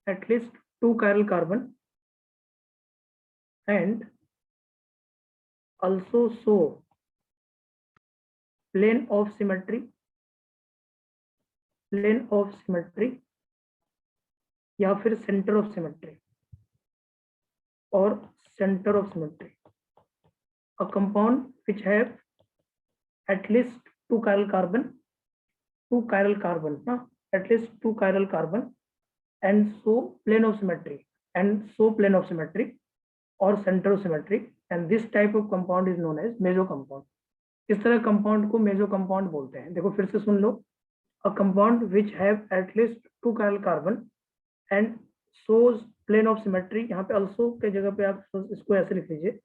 at least 2 chiral carbon and also show plane of symmetry या फिर centre of symmetry और centre of symmetry. A compound which have at least 2 chiral carbon, at least 2 chiral carbon and show plane of symmetry or center of symmetry, and this type of compound is known as meso compound. इस तरह compound को meso compound बोलते हैं. देखो फिर से सुन लो. A compound which have at least 2 chiral carbon and shows plane of symmetry, यहाँ पे also के जगह पे आप इसको ऐसे लिख लीजिए,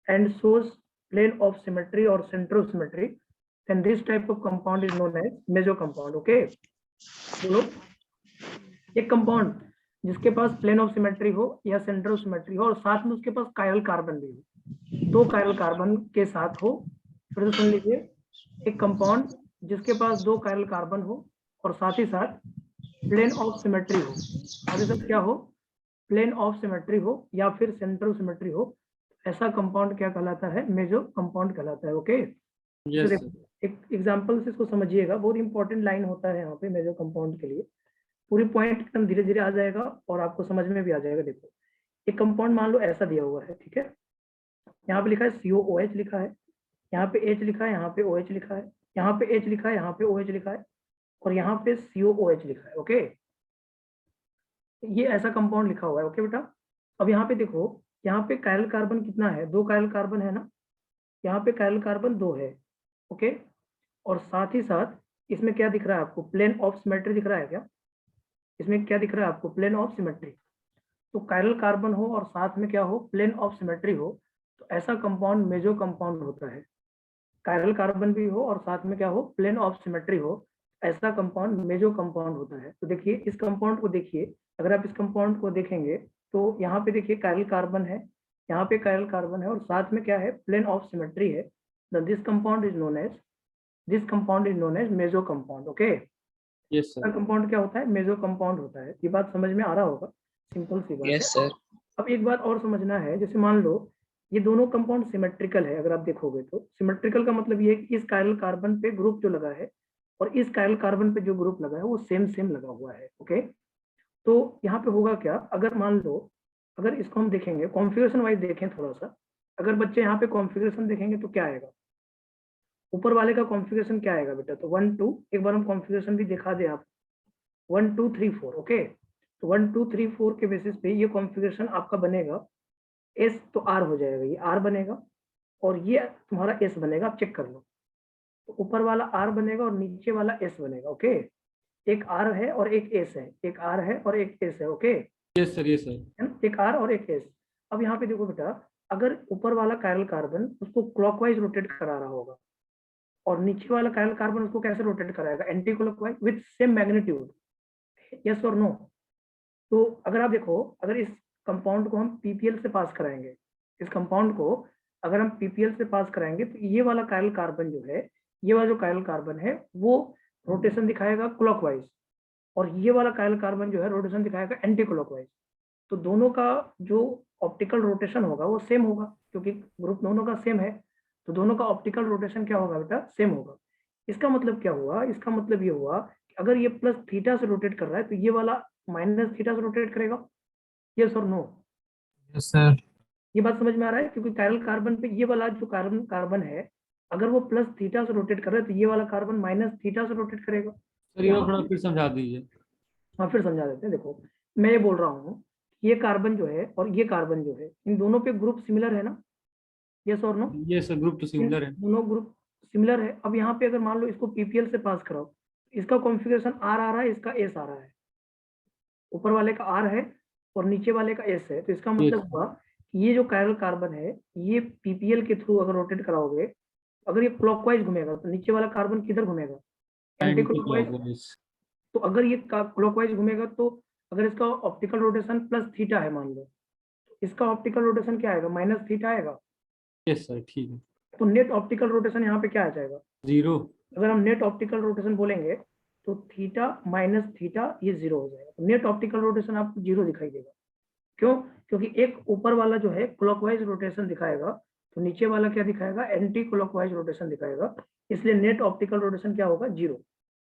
and shows plane of symmetry or center of symmetry, then this type of compound is known as meso compound. Okay, बोलो. एक कंपाउंड जिसके पास प्लेन ऑफ सिमेट्री हो या सेंटर ऑफ सिमेट्री हो और साथ में उसके पास कायरल कार्बन भी हो, 2 कायरल कार्बन के साथ हो. फिर से सुन लीजिए. एक कंपाउंड जिसके पास 2 कायरल कार्बन हो और साथ ही साथ प्लेन ऑफ सिमेट्री हो, साथ ही साथ क्या हो, प्लेन ऑफ सिमेट्री हो या फिर सेंटर ऑफ सिमेट्री हो, ऐसा कंपाउंड क्या कहलाता है, मेसो कंपाउंड कहलाता है. ओके, एक एग्जांपल से इसको समझिएगा. बहुत इंपॉर्टेंट लाइन होता है यहाँ पे मेसो कंपाउंड के लिए. पूरी पॉइंट एकदम धीरे धीरे आ जाएगा और आपको समझ में भी आ जाएगा. देखो एक कंपाउंड मान लो ऐसा दिया हुआ है, ठीक है. यहाँ पे लिखा है COOH लिखा है, यहाँ पे H लिखा है, यहाँ पे OH लिखा है, यहाँ पे H लिखा है, यहाँ पे OH लिखा है और यहाँ पे COOH लिखा है. ओके, ये ऐसा कंपाउंड लिखा हुआ है. ओके बेटा, अब यहाँ पे देखो, यहाँ पे कायरल कार्बन कितना है, 2 कायरल कार्बन है ना. यहाँ पे कायरल कार्बन 2 है. ओके, और साथ ही साथ इसमें क्या दिख रहा है आपको, प्लेन ऑफ सिमेट्री दिख रहा है क्या. इसमें क्या दिख रहा है आपको, प्लेन ऑफ सिमेट्री. तो कायरल कार्बन हो और साथ में क्या हो, प्लेन ऑफ सिमेट्री हो, तो ऐसा कंपाउंड मेसो कंपाउंड होता है. कायरल कार्बन भी हो और साथ में क्या हो, प्लेन ऑफ सिमेट्री हो, ऐसा कंपाउंड मेसो कंपाउंड होता है. तो देखिए इस कंपाउंड को देखिए, अगर आप इस कंपाउंड को देखेंगे तो यहाँ पे देखिए कायरल कार्बन है, यहाँ पे कायरल कार्बन है और साथ में क्या है, प्लेन ऑफ सिमेट्री है. This compound is known as meso compound. Okay, yes sir. Compound क्या होता है, मेसो कंपाउंड होता है. ये बात समझ में आ रहा होगा, सिंपल सी बात है. Yes sir. अब एक बात और समझना है, जैसे मान लो ये दोनों कंपाउंड सिमेट्रिकल है. अगर आप देखोगे तो सिमेट्रिकल का मतलब ये है कि इस कायरल कार्बन पे ग्रुप जो लगा है और इस कायरल कार्बन पे जो ग्रुप लगा है वो सेम लगा हुआ है. ओके, तो यहाँ पे होगा क्या, अगर मान लो, अगर इसको हम देखेंगे कॉन्फ़िगरेशन वाइज देखें थोड़ा सा, अगर बच्चे यहाँ पे कॉन्फ़िगरेशन देखेंगे तो क्या आएगा, ऊपर वाले का कॉन्फ़िगरेशन क्या आएगा बेटा, तो 1 2, एक बार हम कॉन्फ़िगरेशन भी दिखा दें आप, 1 2 3 4. ओके, तो 1 2 3 4 के बेसिस पे ये कॉन्फ़िगरेशन आपका बनेगा. S तो R हो जाएगा, ये R बनेगा और ये तुम्हारा S बनेगा. आप चेक कर लो, तो ऊपर वाला R बनेगा और नीचे वाला S बनेगा. ओके, एक R है और एक S है, एक R है और एक S है. Okay, yes sir, yes sir. एक R और एक S. अब यहाँ पे देखो बेटा, अगर ऊपर वाला कायरल कार्बन उसको क्लॉकवाइज रोटेट करा रहा होगा और नीचे वाला कायरल कार्बन उसको कैसे रोटेट कराएगा, anti clockwise with same magnitude. Yes और नो. तो अगर आप देखो, अगर इस कंपाउंड को हम PPL से पास कराएंगे, इस कंपाउंड को अगर हम PPL से पास कराएंगे तो ये वाला कायरल कार्बन जो है, ये वाला जो कायरल कार्बन है वो रोटेशन दिखाएगा क्लॉकवाइज और ये वाला कायरल कार्बन जो है रोटेशन दिखाएगा एंटी क्लॉकवाइज. तो दोनों का जो ऑप्टिकल रोटेशन होगा वो सेम होगा, क्योंकि ग्रुप दोनों का सेम है, तो दोनों का ऑप्टिकल रोटेशन क्या होगा बेटा, सेम होगा. इसका मतलब क्या हुआ, इसका मतलब ये हुआ कि अगर ये प्लस थीटा से रोटेट कर रहा है तो ये वाला माइनस थीटा से रोटेट करेगा. यस और नो. Yes sir. ये बात समझ में आ रहा है, क्योंकि कायरल कार्बन पे ये वाला जो कार्बन है, अगर वो प्लस थीटा से रोटेट कर रहा है तो ये वाला कार्बन माइनस थीटा से रोटेट करेगा. सर ये थोड़ा फिर समझा दीजिए. हाँ फिर समझा देते हैं. देखो मैं ये बोल रहा हूँ, ये कार्बन जो है और ये कार्बन जो है, इन दोनों पे ग्रुप सिमिलर है ना. यस और नो. ये सर ग्रुप तो सिमिलर है. दोनों ग्रुप सिमिलर है. अब यहाँ पे अगर मान लो इसको PPL से पास कराओ, इसका कॉन्फ़िगरेशन R आ रहा है, इसका S आ रहा है. ऊपर वाले का R है और नीचे वाले का S है, तो इसका मतलब हुआ ये जो कायरल कार्बन है ये PPL के थ्रू अगर रोटेट कराओगे, अगर ये क्लॉकवाइज घूमेगा तो नीचे वाला कार्बन किधर घूमेगा, एंटी क्लॉकवाइज. तो अगर ये क्लॉकवाइज घूमेगा तो अगर इसका ऑप्टिकल रोटेशन प्लस थीटा है मान लो, इसका ऑप्टिकल रोटेशन क्या आएगा, माइनस थीटा आएगा. यस सर, ठीक है. तो नेट ऑप्टिकल रोटेशन यहाँ पे क्या आ जाएगा, 0. अगर हम नेट ऑप्टिकल रोटेशन बोलेंगे तो थीटा माइनस थीटा ये 0 हो जाएगा। नेट ऑप्टिकल रोटेशन आपको 0 दिखाई देगा। क्यों? क्योंकि एक ऊपर वाला जो है क्लॉकवाइज रोटेशन दिखाएगा, तो नीचे वाला क्या दिखाएगा? एंटी क्लॉकवाइज रोटेशन दिखाएगा। इसलिए नेट ऑप्टिकल रोटेशन क्या होगा? 0।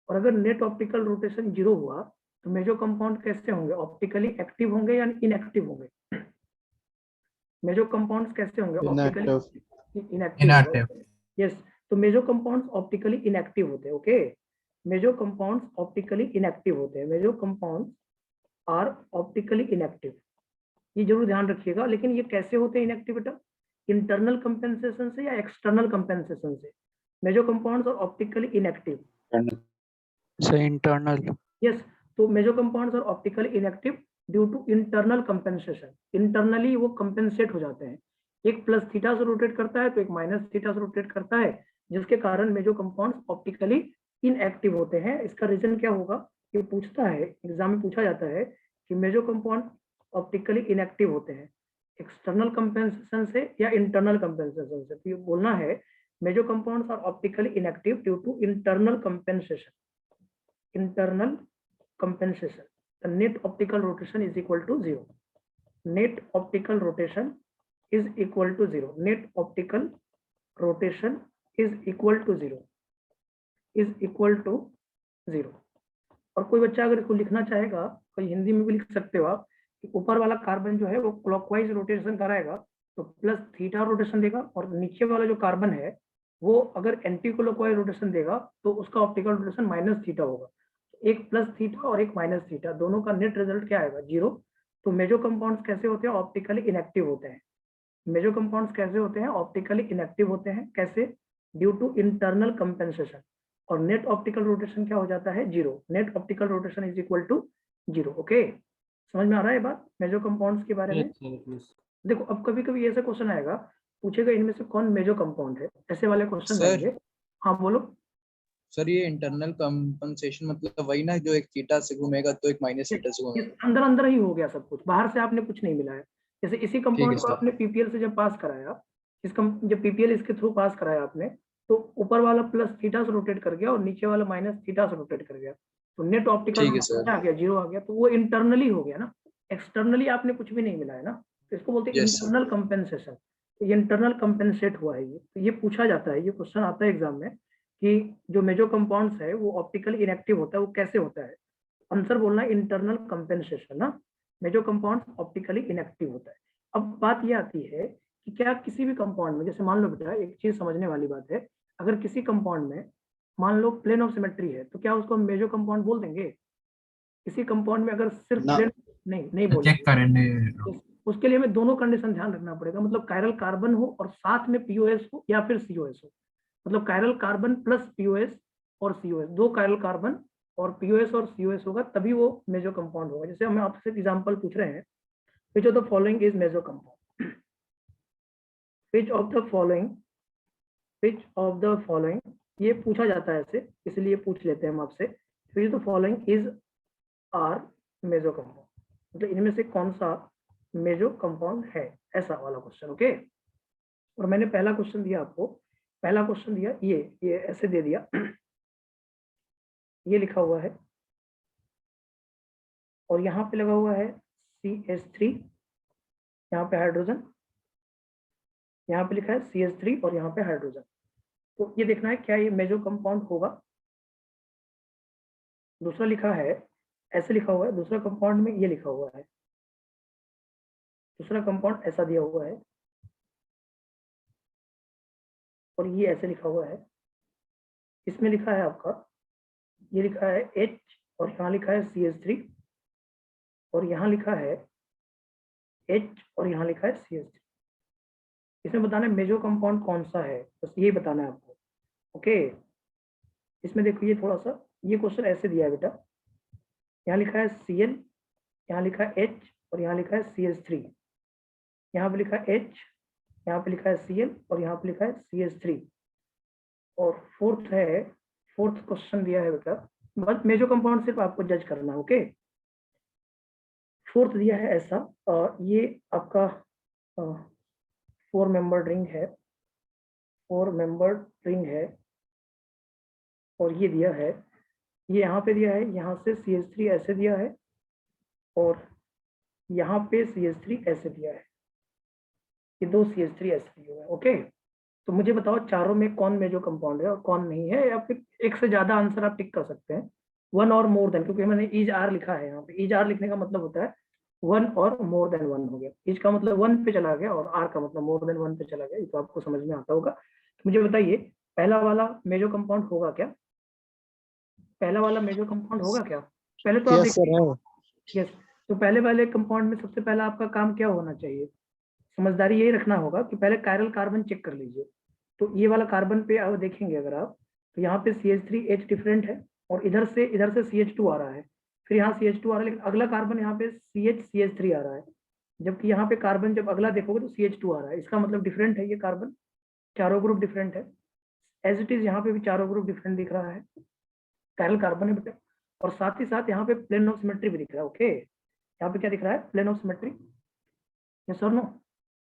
और अगर नेट ऑप्टिकल रोटेशन 0 हुआ तो मेजो कंपाउंड कैसे होंगे? ऑप्टिकली एक्टिव होंगे या इनएक्टिव होंगे? मेजो कंपाउंड्स कैसे होंगे? Optically inactive. यस, तो मेजो कंपाउंड्स ऑप्टिकली इनएक्टिव होते हैं। ओके, मेजो कंपाउंड्स ऑप्टिकली इनएक्टिव होते हैं। मेजो कंपाउंड्स आर ऑप्टिकली इनएक्टिव, ये जरूर ध्यान रखिएगा। लेकिन ये कैसे होते हैं इनएक्टिव बेटा? इंटरनल कंपेंसेशन से या एक्सटर्नल कंपेंसेशन से? Meso compounds are optically inactive. Internal. Yes, तो meso compounds are optically inactive due to internal compensation. Internally वो कंपेंसेट हो जाते हैं। एक प्लस थीटा से रोटेट करता है तो एक माइनस थीटा से रोटेट करता है, जिसके कारण मेजो कंपाउंड्स ऑप्टिकली इनएक्टिव होते हैं। इसका रीजन क्या होगा? ये पूछता है, एग्जाम में पूछा जाता है कि मेजो कंपाउंड ऑप्टिकली इनएक्टिव होते हैं एक्सटर्नल कंपेंसेशन से या इंटरनल कंपेंसेशन से। तो ये बोलना है meso compounds are optically inactive due to internal compensation. internal compensation. The net optical rotation is equal to 0. Net optical rotation is equal to 0. Net optical rotation is equal to 0. Is equal to 0. और कोई बच्चा अगर इसको लिखना चाहेगा तो हिंदी में भी लिख सकते हो आप कि ऊपर वाला कार्बन जो है वो क्लॉकवाइज रोटेशन कराएगा तो प्लस थीटा रोटेशन देगा, और नीचे वाला जो कार्बन है वो अगर एंटी क्लॉकवाइज रोटेशन देगा तो उसका ऑप्टिकल रोटेशन माइनस थीटा होगा। एक प्लस थीटा और एक माइनस थीटा, दोनों का नेट रिजल्ट क्या आएगा? 0। तो मेजो कंपाउंड्स कैसे होते हैं? ऑप्टिकली इनएक्टिव होते हैं। मेजो कंपाउंड्स कैसे होते हैं? ऑप्टिकली इनएक्टिव होते हैं। कैसे? Due to internal compensation. और नेट ऑप्टिकल रोटेशन क्या हो जाता है? 0। Net optical rotation is equal to 0। Okay, समझ में आ रहा है बात मेजो कंपाउंड्स के बारे में? देखो, अब कभी कभी ऐसा क्वेश्चन आएगा, पूछेगा इनमें से कौन मेजो कंपाउंड है, ऐसे वाले क्वेश्चन आएंगे। हाँ बोलो सर। ये इंटरनल कंपनसेशन मतलब वही ना, जो एक थीटा से घूमेगा तो एक माइनस थीटा से घूमेगा। अंदर अंदर ही हो गया सब कुछ, बाहर से आपने कुछ नहीं मिलाया। जैसे इसी कंपाउंड को आपने पीपीएल से जब पास कराया, जब पीपीएल इसके थ्रू पास कराया आपने, तो ऊपर वाला प्लस थीटा से रोटेट कर गया और नीचे वाला माइनस थीटा से रोटेट कर गया, तो नेट ऑप्टिकल आ गया 0 आ गया। तो वो इंटरनली हो गया ना, एक्सटर्नली आपने कुछ भी नहीं मिलाया ना, तो इसको बोलते हैं इंटरनल कंपेंसेशन। तो ये इंटरनल कंपेंसेट हुआ है। ये तो ये पूछा जाता है, ये क्वेश्चन आता है एग्जाम में कि जो मेजो कंपाउंड्स है वो ऑप्टिकली इनएक्टिव होता है, वो कैसे होता है? आंसर बोलना इंटरनल कंपेंसेशन ना, मेजो कंपाउंड ऑप्टिकली इनएक्टिव होता है। अब बात ये आती है कि क्या किसी भी कंपाउंड में, जैसे मान लो बेटा एक चीज समझने वाली बात है, अगर किसी कंपाउंड में मान लो प्लेन ऑफ सिमेट्री है तो क्या उसको हम मेजो कंपाउंड बोल देंगे? किसी कंपाउंड में अगर सिर्फ प्लेन नहीं बोलेंगे, उसके लिए हमें दोनों कंडीशन ध्यान रखना पड़ेगा। मतलब कायरल कार्बन हो और साथ में पीओएस हो या फिर सीओएस हो, मतलब कायरल कार्बन प्लस पीओएस और सीओएस, दो कायरल कार्बन और पीओएस और सीओएस होगा तभी वो मेजो कंपाउंड होगा। जैसे हम आपसे एग्जांपल पूछ रहे हैं, which of the following is meso compound? Which of the following, ये पूछा जाता है ऐसे, इसलिए पूछ लेते हैं हम आपसे, which of the following is are meso compound, मतलब इनमें से कौन सा मेजो कंपाउंड है, ऐसा वाला क्वेश्चन। ओके, और मैंने पहला क्वेश्चन दिया आपको, पहला क्वेश्चन दिया ये ऐसे दे दिया, ये लिखा हुआ है और यहाँ पे लगा हुआ है CH3, यहाँ पे हाइड्रोजन, यहाँ पे लिखा है CH3 और यहाँ पे हाइड्रोजन। तो ये देखना है क्या ये मेजो कंपाउंड होगा। दूसरा लिखा है, ऐसे लिखा हुआ है, दूसरा कंपाउंड में ये लिखा हुआ है, दूसरा कंपाउंड ऐसा दिया हुआ है और ये ऐसे लिखा हुआ है। इसमें लिखा है आपका, ये लिखा है H और यहाँ लिखा है CH3 और यहाँ लिखा है H और यहाँ लिखा है CH3। इसमें बताना है मेजो कंपाउंड कौन सा है, बस यही बताना है आपको। ओके, इसमें देखो ये थोड़ा सा, ये क्वेश्चन ऐसे दिया है बेटा, यहाँ लिखा है Cl, यहाँ लिखा है H और यहाँ लिखा है CH3, यहाँ पे लिखा है H, यहाँ पे लिखा है Cl और यहाँ पे लिखा है CH3, और फोर्थ क्वेश्चन दिया है बेटा, बस मेजो कंपाउंड सिर्फ आपको जज करना है। ओके, फोर्थ दिया है ऐसा, ये आपका 4 मेंबर्ड रिंग है, 4 मेंबर्ड रिंग है, और ये दिया है ये यहाँ पे दिया है, यहाँ से CH3 ऐसे दिया है और यहाँ पे CH3 ऐसे दिया है, ये दो CH3 ऐसे दिए हुए हैं। ओके, तो मुझे बताओ चारों में कौन मेजो कंपाउंड है और कौन नहीं है, या फिर एक से ज्यादा आंसर आप टिक कर सकते हैं, वन और मोर देन, क्योंकि मैंने इज आर लिखा है यहाँ पे। इज आर लिखने का मतलब होता है वन और मोर देन वन हो गया। इज का मतलब वन पे चला गया और आर का मतलब मोर देन वन पे चला गया, ये तो आपको समझ में आता होगा। तो मुझे बताइए पहला वाला मेजो कंपाउंड होगा क्या? पहला वाला मेजो कंपाउंड होगा क्या? पहले तो आप यस सर देखिए। है। यस, तो पहले वाले कंपाउंड में सबसे पहला आपका काम क्या होना चाहिए? समझदारी यही रखना होगा कि पहले कायरल कार्बन चेक कर लीजिए। तो ये वाला कार्बन पे अब देखेंगे अगर आप, तो यहाँ पे CH3H डिफरेंट है और इधर से CH2 आ रहा है, फिर यहाँ CH2 आ रहा है, लेकिन अगला कार्बन यहाँ पे CH3 आ रहा है, जबकि यहाँ पे कार्बन जब अगला देखोगे तो CH2 आ रहा है। इसका मतलब डिफरेंट है ये कार्बन, चारों ग्रुप डिफरेंट है। एज इट इज यहाँ पे भी चारों ग्रुप डिफरेंट दिख रहा है, कायरल कार्बन है बेटा। और साथ ही साथ यहाँ पे प्लेन ऑफ सिमेट्री भी दिख रहा है। ओके, यहाँ पे क्या दिख रहा है? प्लेन ऑफ सिमेट्री, यस और नो?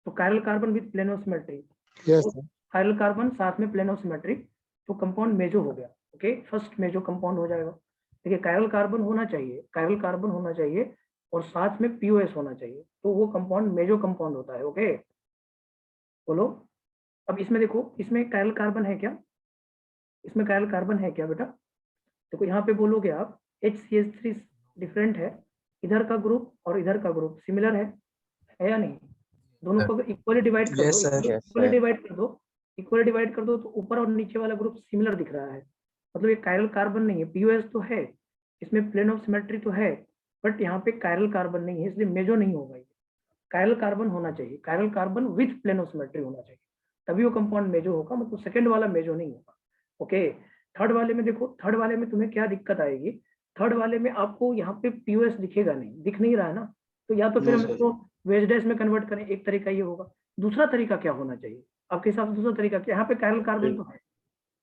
तो chiral carbon with plane of symmetry, yes sir. Chiral carbon साथ में प्लेन ऑफ सिमेट्री, तो कंपाउंड मेजो हो गया। ओके, फर्स्ट मेजो कंपाउंड हो जाएगा। देखिए कायरल कार्बन होना चाहिए, कायरल कार्बन होना चाहिए और साथ में POS होना चाहिए, तो वो कंपाउंड मेजो कंपाउंड होता है। ओके, बोलो। अब इसमें देखो, इसमें कायरल कार्बन है क्या? इसमें कायरल कार्बन है क्या बेटा? देखो यहाँ पे बोलोगे आप HCH3 डिफरेंट है, इधर का ग्रुप और इधर का ग्रुप सिमिलर है या नहीं? दोनों को इक्वली डिवाइड कर दो, Yes, sir. इक्वली डिवाइड कर दो, इक्वली डिवाइड कर दो, तो ऊपर और नीचे वाला ग्रुप सिमिलर दिख रहा है, मतलब ये कायरल कार्बन नहीं है। POS तो है, इसमें प्लेन ऑफ सिमेट्री तो है, बट यहाँ पे कायरल कार्बन नहीं है, इसलिए मेजो नहीं होगा ये। कायरल कार्बन होना चाहिए, chiral carbon with plane of symmetry होना चाहिए, तभी वो कंपाउंड मेजो होगा, मतलब सेकंड वाला मेजो नहीं होगा। ओके, थर्ड वाले में देखो, थर्ड वाले में तुम्हें क्या दिक्कत आएगी? थर्ड वाले में आपको यहाँ पे POS दिखेगा नहीं, दिख नहीं रहा है ना, तो या तो फिर हम इसको वेज डैश में कन्वर्ट करें, एक तरीका ये होगा। दूसरा तरीका क्या होना चाहिए आपके हिसाब से? दूसरा तरीका क्या? यहाँ पे कायरल कार्बन तो है,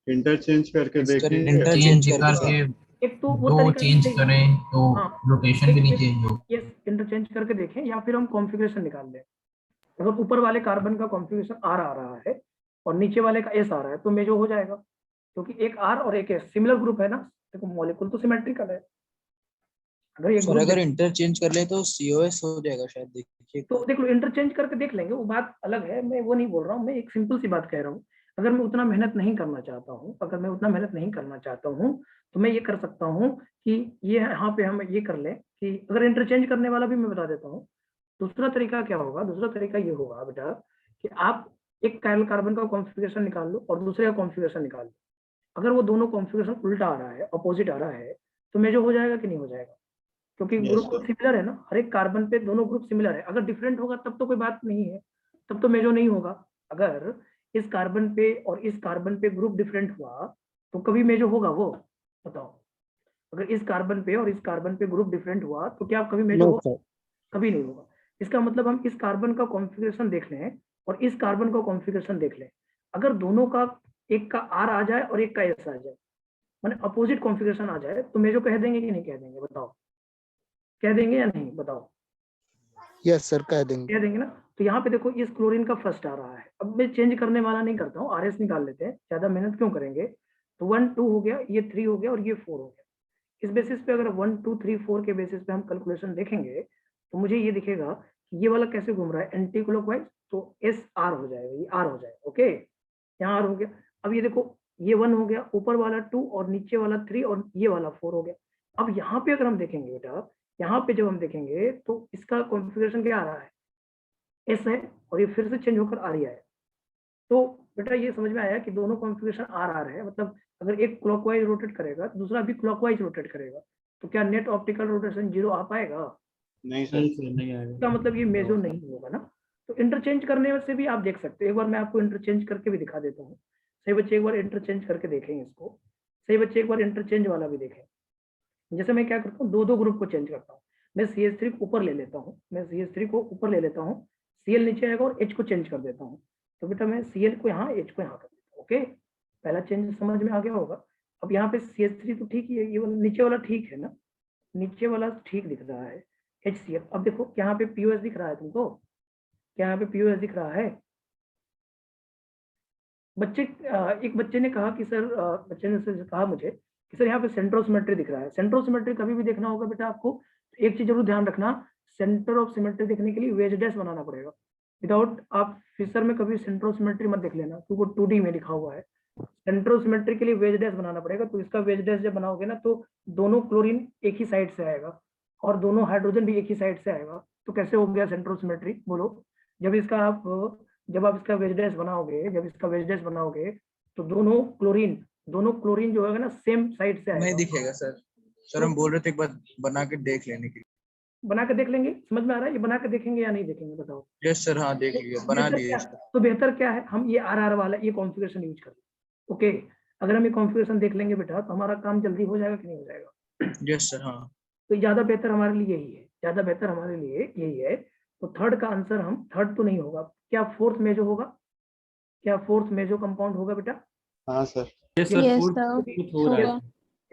इंटरचेंज करके देखेंगे। इंटरचेंज करके एक तो वो दो तरीका चेंज देखें। करें तो हाँ, रोटेशन भी नहीं चेंज हो। यस, इंटरचेंज करके देखें, या फिर हम कॉन्फ़िगरेशन निकाल लें। अगर ऊपर वाले कार्बन का कॉन्फ़िगरेशन R आ रहा है और नीचे वाले का S आ रहा है, तो मेजो हो जाएगा, क्योंकि एक R और एक S सिमिलर ग्रुप है ना। देखो मॉलिक्यूल तो सिमेट्रिकल है, अगर ये सर ग्रुप अगर इंटरचेंज कर ले तो COS हो जाएगा शायद, देखिए। तो देख लो, इंटरचेंज करके देख लेंगे, वो बात अलग है, मैं वो नहीं बोल रहा हूँ, मैं एक सिंपल सी बात कह रहा हूँ। अगर मैं उतना मेहनत नहीं करना चाहता हूँ, अगर मैं उतना मेहनत नहीं करना चाहता हूँ, तो मैं ये कर सकता हूँ कि ये यहाँ पे हम ये कर लें कि अगर इंटरचेंज करने वाला भी मैं बता देता हूँ। दूसरा तरीका क्या होगा? दूसरा तरीका ये होगा बेटा कि आप एक कायरल कार्बन का कॉन्फ़िगरेशन निकाल लो और दूसरे का कॉन्फ़िगरेशन निकाल लो। अगर वो दोनों कॉन्फ़िगरेशन उल्टा आ रहा है, अपोजिट आ रहा है, तो मेजर हो जाएगा कि नहीं हो जाएगा? क्योंकि Yes, ग्रुप sir. तो सिमिलर है ना, हर एक कार्बन पे दोनों ग्रुप सिमिलर है। अगर डिफरेंट होगा तब तो कोई बात नहीं है, तब तो मेजो नहीं होगा। अगर इस कार्बन पे और इस कार्बन पे ग्रुप डिफरेंट हुआ तो कभी मेजो होगा वो? बताओ। अगर इस कार्बन पे और इस कार्बन पे ग्रुप डिफरेंट हुआ तो क्या कभी मेजो नो होगा? सर। कभी नहीं होगा। इसका मतलब हम इस कार्बन का कॉन्फ़िगरेशन देख लें और इस कार्बन का कॉन्फ़िगरेशन देख लें, अगर दोनों का, एक का R आ जाए और एक का S आ जाए, माने अपोजिट कॉन्फ़िगरेशन आ जाए, तो मेजो कह देंगे कि नहीं कह देंगे? बताओ, कह देंगे या नहीं? बताओ, यस सर कह देंगे। कह देंगे ना। तो यहाँ पे देखो, इस क्लोरीन का फर्स्ट आ रहा है, अब मैं चेंज करने वाला नहीं करता हूँ, RS निकाल लेते हैं, ज्यादा मेहनत क्यों करेंगे। तो 1 2 हो गया, ये 3 हो गया और ये 4 हो गया। इस बेसिस पे अगर 1 2 3 4 के बेसिस पे हम कैलकुलेशन देखेंगे, तो मुझे ये दिखेगा कि ये वाला कैसे घूम रहा है एंटी क्लॉकवाइज, तो एस आर हो जाएगा, ये आर हो जाएगा। ओके, यहाँ आर हो गया। अब ये देखो, ये 1 हो गया, ऊपर वाला 2 और नीचे वाला 3 और ये वाला 4 हो गया। अब यहाँ पे अगर हम देखेंगे बेटा, यहाँ पे जब हम देखेंगे तो इसका कॉन्फ़िगरेशन क्या आ रहा है? एस है, और ये फिर से चेंज होकर आर है। तो बेटा ये समझ में आया कि दोनों कॉन्फ़िगरेशन आर आर है, मतलब अगर एक क्लॉकवाइज रोटेट करेगा तो दूसरा भी क्लॉकवाइज रोटेट करेगा, तो क्या नेट ऑप्टिकल रोटेशन 0 आ पाएगा? नहीं सर। नहीं सर, नहीं इसका आएगा। मतलब ये मेजो नहीं होगा ना। तो इंटरचेंज करने से भी आप देख सकते हो, एक बार मैं आपको इंटरचेंज करके भी दिखा देता हूँ। सही बच्चे एक बार इंटरचेंज करके देखेंगे इसको, सही बच्चे एक बार इंटरचेंज वाला भी देखें। जैसे मैं क्या करता हूँ, दो दो ग्रुप को चेंज करता हूँ। मैं CH3 को ऊपर ले लेता हूँ, मैं CH3 को ऊपर ले लेता हूँ, Cl नीचे आएगा और H को चेंज कर देता हूँ। तो बेटा मैं Cl को यहाँ, H को यहाँ कर देता हूँ। ओके, पहला चेंज समझ में आ गया होगा। अब यहाँ पे CH3 तो ठीक ही है, ये वाला नीचे वाला ठीक है ना, नीचे वाला ठीक दिख रहा है HCl। अब देखो यहाँ पे POS दिख रहा है तुमको? क्या यहाँ पे POS दिख रहा है? बच्चे एक बच्चे ने कहा कि सर, बच्चे ने कहा मुझे कि सर यहाँ पे सेंटर ऑफ सिमेट्री दिख रहा है। सेंटर ऑफ सिमेट्री कभी भी देखना होगा बेटा आपको, एक चीज जरूर ध्यान रखना, सेंटर ऑफ सिमेट्री देखने के लिए वेज डैश बनाना पड़ेगा। विदाउट आप फिशर में कभी सेंटर ऑफ सिमेट्री मत देख लेना, क्योंकि 2D में लिखा हुआ है। सेंटर ऑफ सिमेट्री के लिए वेज डैश बनाना पड़ेगा। तो इसका वेज डैश जब बनाओगे ना, तो दोनों क्लोरीन एक ही साइड से आएगा और दोनों हाइड्रोजन भी एक ही साइड से आएगा। तो कैसे हो गया सेंटर ऑफ सिमेट्री, बोलो? जब आप इसका वेज डैश बनाओगे, तो दोनों क्लोरीन जो होगा ना सेम साइड से आएगा। नहीं दिखेगा सर। सर हम बोल रहे थे एक बार बना के देख लेने के लिए। बना के देख लेंगे, समझ में आ रहा है? ये बना के देखेंगे या नहीं देखेंगे, बताओ। यस सर, हाँ देख लिया, बना दिए। तो बेहतर क्या है, हम ये RR वाला ये कॉन्फ़िगरेशन यूज करें। ओके, अगर हम ये कॉन्फ़िगरेशन देख लेंगे बेटा, तो हमारा काम जल्दी हो जाएगा कि नहीं हो जाएगा? यस सर, हाँ। तो ज्यादा बेहतर हमारे लिए यही है। तो थर्ड का आंसर थर्ड तो नहीं होगा, क्या फोर्थ मेजो होगा? क्या फोर्थ मेजो कंपाउंड होगा बेटा? हाँ sir. Yes sir, Yes, fourth sir. हो रहा है।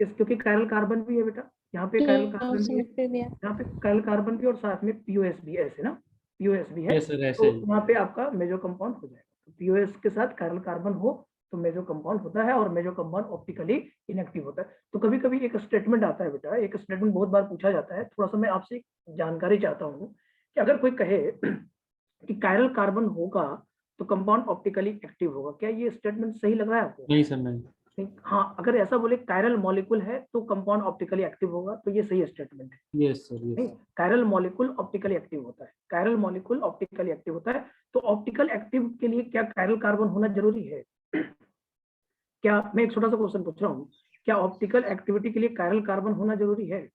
क्योंकि कायरल कार्बन भी है बेटा, यहाँ पे कायरल कार्बन भी है, Symmetry. यहाँ पे कायरल कार्बन भी और साथ में POS भी है, ऐसे ना, POS भी है। यस सर, ऐसे तो ही। यहाँ पे आपका मेजो कंपाउंड हो जाएगा। तो POS के साथ कायरल कार्बन हो तो मेजो कंपाउंड होता है, और मेजो कंपाउंड ऑप्टिकली इनएक्टिव होता है। तो कभी कभी एक स्टेटमेंट आता है बेटा, एक स्टेटमेंट बहुत बार पूछा जाता है, थोड़ा सा मैं आपसे जानकारी चाहता हूँ कि अगर कोई कहे कि कायरल कार्बन होगा तो कंपाउंड ऑप्टिकली एक्टिव होगा, क्या ये स्टेटमेंट सही लग रहा है आपको? नहीं सर, नहीं। हाँ, अगर ऐसा बोले कायरल मॉलिक्यूल है तो कंपाउंड ऑप्टिकली एक्टिव होगा, तो ये सही स्टेटमेंट है। यस सर, नहीं, yes. Chiral molecule optically active होता है, तो ऑप्टिकल एक्टिव के लिए क्या कायरल कार्बन होना जरूरी है? क्या, मैं एक छोटा सा क्वेश्चन पूछ रहा हूँ, क्या ऑप्टिकल एक्टिविटी के लिए कायरल कार्बन होना जरूरी है?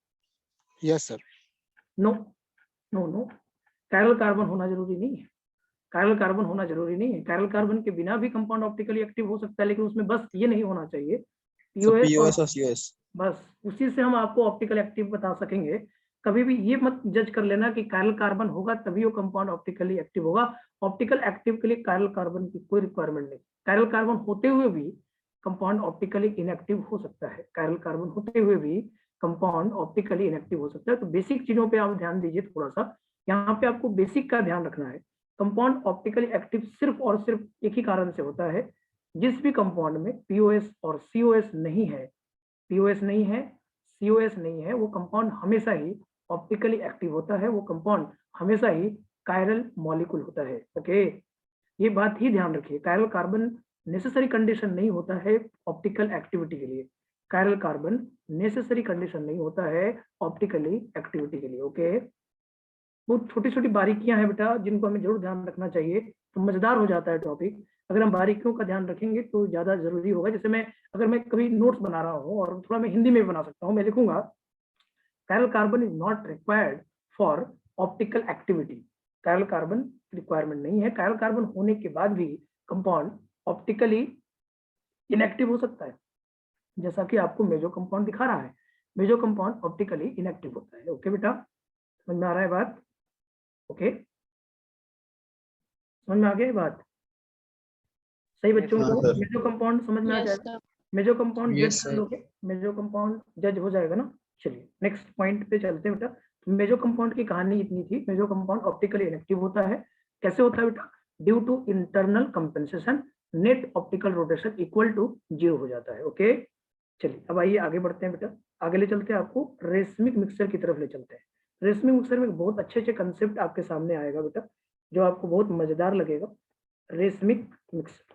Yes, sir. No, chiral carbon होना जरूरी नहीं है। कायरल कार्बन के बिना भी कंपाउंड ऑप्टिकली एक्टिव हो सकता है, लेकिन उसमें बस ये नहीं होना चाहिए POS और POS और CS। बस उसी से हम आपको ऑप्टिकल एक्टिव बता सकेंगे। कभी भी ये मत जज कर लेना कि कायरल कार्बन होगा तभी वो कंपाउंड ऑप्टिकली एक्टिव होगा। ऑप्टिकल एक्टिव के लिए कायरल कार्बन की कोई रिक्वायरमेंट नहीं। कायरल कार्बन होते हुए भी कंपाउंड ऑप्टिकली इनएक्टिव हो सकता है। तो बेसिक चीजों पे आप ध्यान दीजिए थोड़ा सा। यहाँ पे आपको बेसिक का ध्यान रखना है। कंपाउंड ऑप्टिकली एक्टिव सिर्फ और सिर्फ एक ही कारण से होता है, जिस भी कंपाउंड में POS और COS नहीं है, COS नहीं है, वो कंपाउंड हमेशा ही ऑप्टिकली एक्टिव होता है, वो कंपाउंड हमेशा ही कायरल मॉलिक्यूल होता है। ओके, ये बात ही ध्यान रखिए। कायरल कार्बन नेसेसरी कंडीशन नहीं होता है ऑप्टिकल एक्टिविटी के लिए। कायरल कार्बन नेसेसरी कंडीशन नहीं होता है ऑप्टिकली एक्टिविटी के लिए। ओके, बहुत छोटी छोटी बारीकियां हैं बेटा, जिनको हमें जरूर ध्यान रखना चाहिए, तो मजेदार हो जाता है टॉपिक। अगर हम बारीकियों का ध्यान रखेंगे तो ज्यादा जरूरी होगा। जैसे अगर मैं कभी नोट्स बना रहा हूँ, और थोड़ा मैं हिंदी में भी बना सकता हूँ, मैं लिखूंगा chiral carbon is not required for optical activity. Chiral carbon requirement नहीं है। कायरल कार्बन होने के बाद भी कंपाउंड ऑप्टिकली इनएक्टिव हो सकता है, जैसा कि आपको मेजो कंपाउंड दिखा रहा है। मेजो कंपाउंड ऑप्टिकली इनएक्टिव होता है। ओके बेटा, समझ में आ रहा है बात? ओके, समझ में आ गया बात? सही बच्चों हाँ, को सर। मेजो कंपाउंड समझ में आ Yes, जाएगा? sir. मेजो कंपाउंड Yes, जज कर sir. लोगे? मेजो कंपाउंड जज हो जाएगा ना? चलिए नेक्स्ट पॉइंट पे चलते हैं बेटा। मेजो कंपाउंड की कहानी इतनी थी। मेजो कंपाउंड ऑप्टिकली इनएक्टिव होता है। कैसे होता है बेटा? Due to internal compensation net optical rotation equal to 0 हो जाता है। ओके, चलिए अब आइए आगे बढ़ते हैं बेटा। आगे ले चलते हैं, आपको रेसमिक मिक्सचर की तरफ ले चलते हैं। रेसमिक मिक्सचर में बहुत अच्छे कंसेप्ट आपके सामने आएगा बेटा, जो आपको बहुत मजेदार लगेगा। रेसमिक मिक्सचर,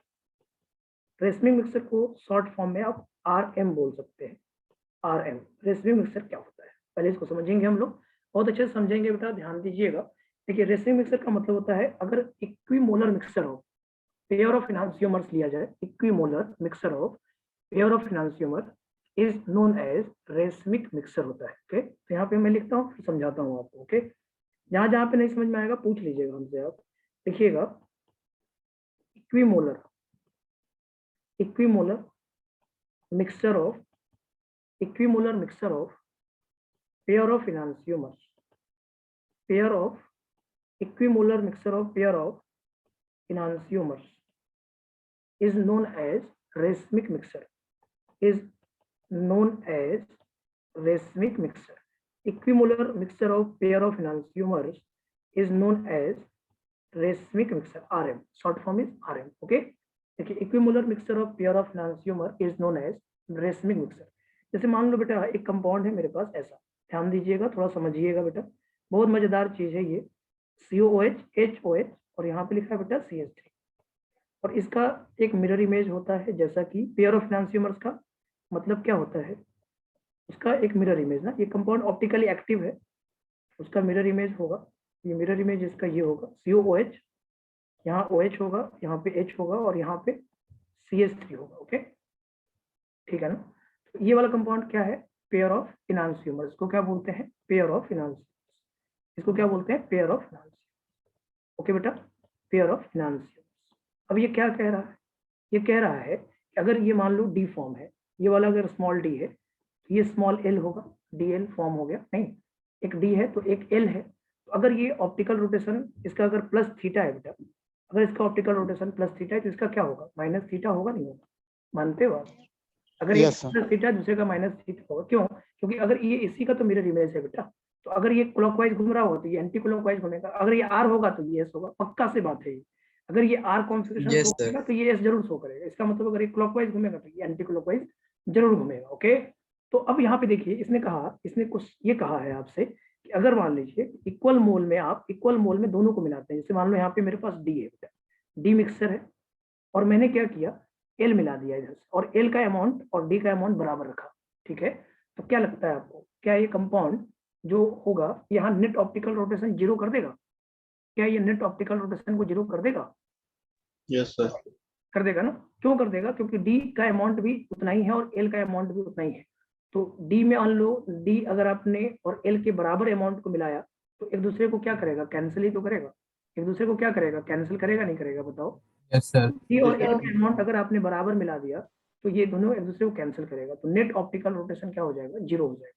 रेसमिक मिक्सचर को शॉर्ट फॉर्म में आप RM बोल सकते हैं। RM, रेसमिक मिक्सचर क्या होता है पहले इसको समझेंगे हम लोग, बहुत अच्छे से समझेंगे बेटा, ध्यान दीजिएगा। देखिए, रेसमिक मिक्सचर का मतलब होता है, अगर इक्विमोलर मिक्सचर हो, पेयर ऑफ एनांसियोमर्स लिया जाए, equimolar mixture of pair of enantiomer is known as racemic mixture होता है। ओके, तो यहाँ पे मैं लिखता हूँ फिर समझाता हूँ आपको। ओके, जहाँ जहाँ पे नहीं समझ में आएगा पूछ लीजिएगा हमसे। आप देखिएगा, equimolar mixture of pair of enantiomers, equimolar mixture of pair of enantiomers is known as racemic mixture. Equimolar mixture of pair of enantiomers is known as racemic mixture, RM. Short form is RM. Okay, देखिए, equimolar mixture of pair of enantiomer is known as racemic mixture. जैसे मान लो बेटा एक compound है मेरे पास ऐसा, ध्यान दीजिएगा, थोड़ा समझिएगा बेटा, बहुत मजेदार चीज है ये। COOH HOH और यहाँ पे लिखा है बेटा CH3, और इसका एक मिरर इमेज होता है, जैसा कि पेयर ऑफ एनांसियोमर्स का मतलब क्या होता है, उसका एक मिरर इमेज ना, ये कंपाउंड ऑप्टिकली एक्टिव है, उसका मिरर इमेज होगा, ये मिरर इमेज इसका ये होगा COOH, यहाँ OH होगा, यहाँ पे H होगा और यहाँ पे CH3 होगा। ओके, ठीक है ना। तो ये वाला कंपाउंड क्या है, पेयर ऑफ एनांसियोमर्स, इसको क्या बोलते हैं, पेयर ऑफ एनांसियोमर्स, इसको क्या बोलते हैं, पेयर ऑफ एनांसियोमर्स। ओके बेटा, पेयर ऑफ एनांसियोमर्स। अब ये क्या कह रहा है, ये कह रहा है कि अगर ये मान लो डी फॉर्म है, ये वाला अगर स्मॉल डी है तो ये स्मॉल एल होगा, DL फॉर्म हो गया, नहीं एक डी है तो एक एल है, तो अगर ये ऑप्टिकल रोटेशन इसका अगर प्लस थीटा है बेटा, अगर इसका ऑप्टिकल रोटेशन प्लस थीटा है तो इसका क्या होगा, माइनस थीटा होगा, नहीं होगा, मानते हो आप? अगर एक Yes, sir. प्लस थीटा दूसरे का माइनस थीटा होगा, क्यों? क्योंकि अगर ये इसी का तो मिरर इमेज है बेटा, तो अगर ये क्लॉकवाइज घूम रहा होगा तो ये एंटी क्लॉकवाइज घूमेगा, अगर ये आर होगा तो ये एस होगा, पक्का से बात है ये। अगर ये R configuration Yes, show sir. करेगा तो ये एस जरूर शो करेगा, इसका मतलब अगर ये क्लॉकवाइज घूमेगा तो ये एंटी क्लॉकवाइज जरूर घूमेगा। ओके, तो अब यहाँ पे देखिए इसने कहा, इसने कुछ ये कहा है आपसे कि अगर मान लीजिए इक्वल मोल में, आप इक्वल मोल में दोनों को मिलाते हैं, जैसे मान लो यहाँ पे मेरे पास डी है बेटा, डी मिक्सचर है, और मैंने क्या किया, एल मिला दिया इधर से, और एल का अमाउंट और डी का अमाउंट बराबर रखा, ठीक है। तो क्या लगता है आपको, क्या ये कंपाउंड जो होगा यहाँ नेट ऑप्टिकल रोटेशन जीरो कर देगा? क्या ये नेट ऑप्टिकल रोटेशन को जीरो कर देगा? Yes sir. कर देगा ना। क्यों कर देगा? क्योंकि डी का अमाउंट भी उतना ही है और एल का अमाउंट भी उतना ही है। तो डी में मान लो डी अगर आपने और एल के बराबर अमाउंट को मिलाया तो एक दूसरे को क्या करेगा, कैंसिल ही तो करेगा। एक दूसरे को क्या करेगा, कैंसिल करेगा, नहीं करेगा? बताओ। Yes sir. डी और एल के अमाउंट अगर आपने बराबर मिला दिया तो ये दोनों एक दूसरे को कैंसिल करेगा, तो नेट ऑप्टिकल रोटेशन क्या हो जाएगा, जीरो हो जाएगा।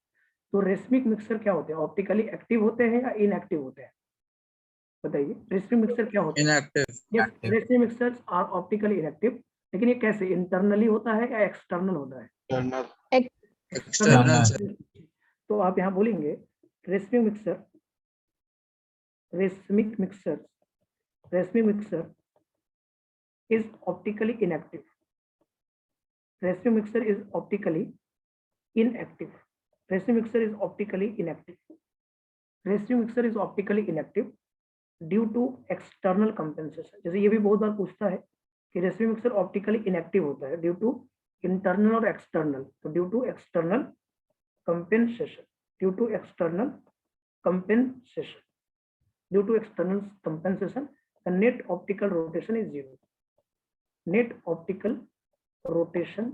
तो रेसमिक मिक्सर क्या होते हैं, ऑप्टिकली एक्टिव होते हैं या इनएक्टिव होते हैं? बताइए, रेसमिक मिक्सर क्या होता है? Inactive. Yes, racemic mixtures are optically inactive, लेकिन ये कैसे, इंटरनली होता है या एक्सटर्नल होता है? External sir. तो आप यहाँ बोलेंगे racemic mixer, racemic mixer, racemic mixer is optically inactive. Racemic mixer is optically inactive. Racemic mixer is optically inactive. Racemic mixer is optically inactive due to external compensation. जैसे ये भी बहुत बार पूछता है कि racemic mixer optically inactive होता है due to internal और external. तो due to external compensation. Due to external compensation. Due to external compensation, the net optical rotation is zero. Net optical rotation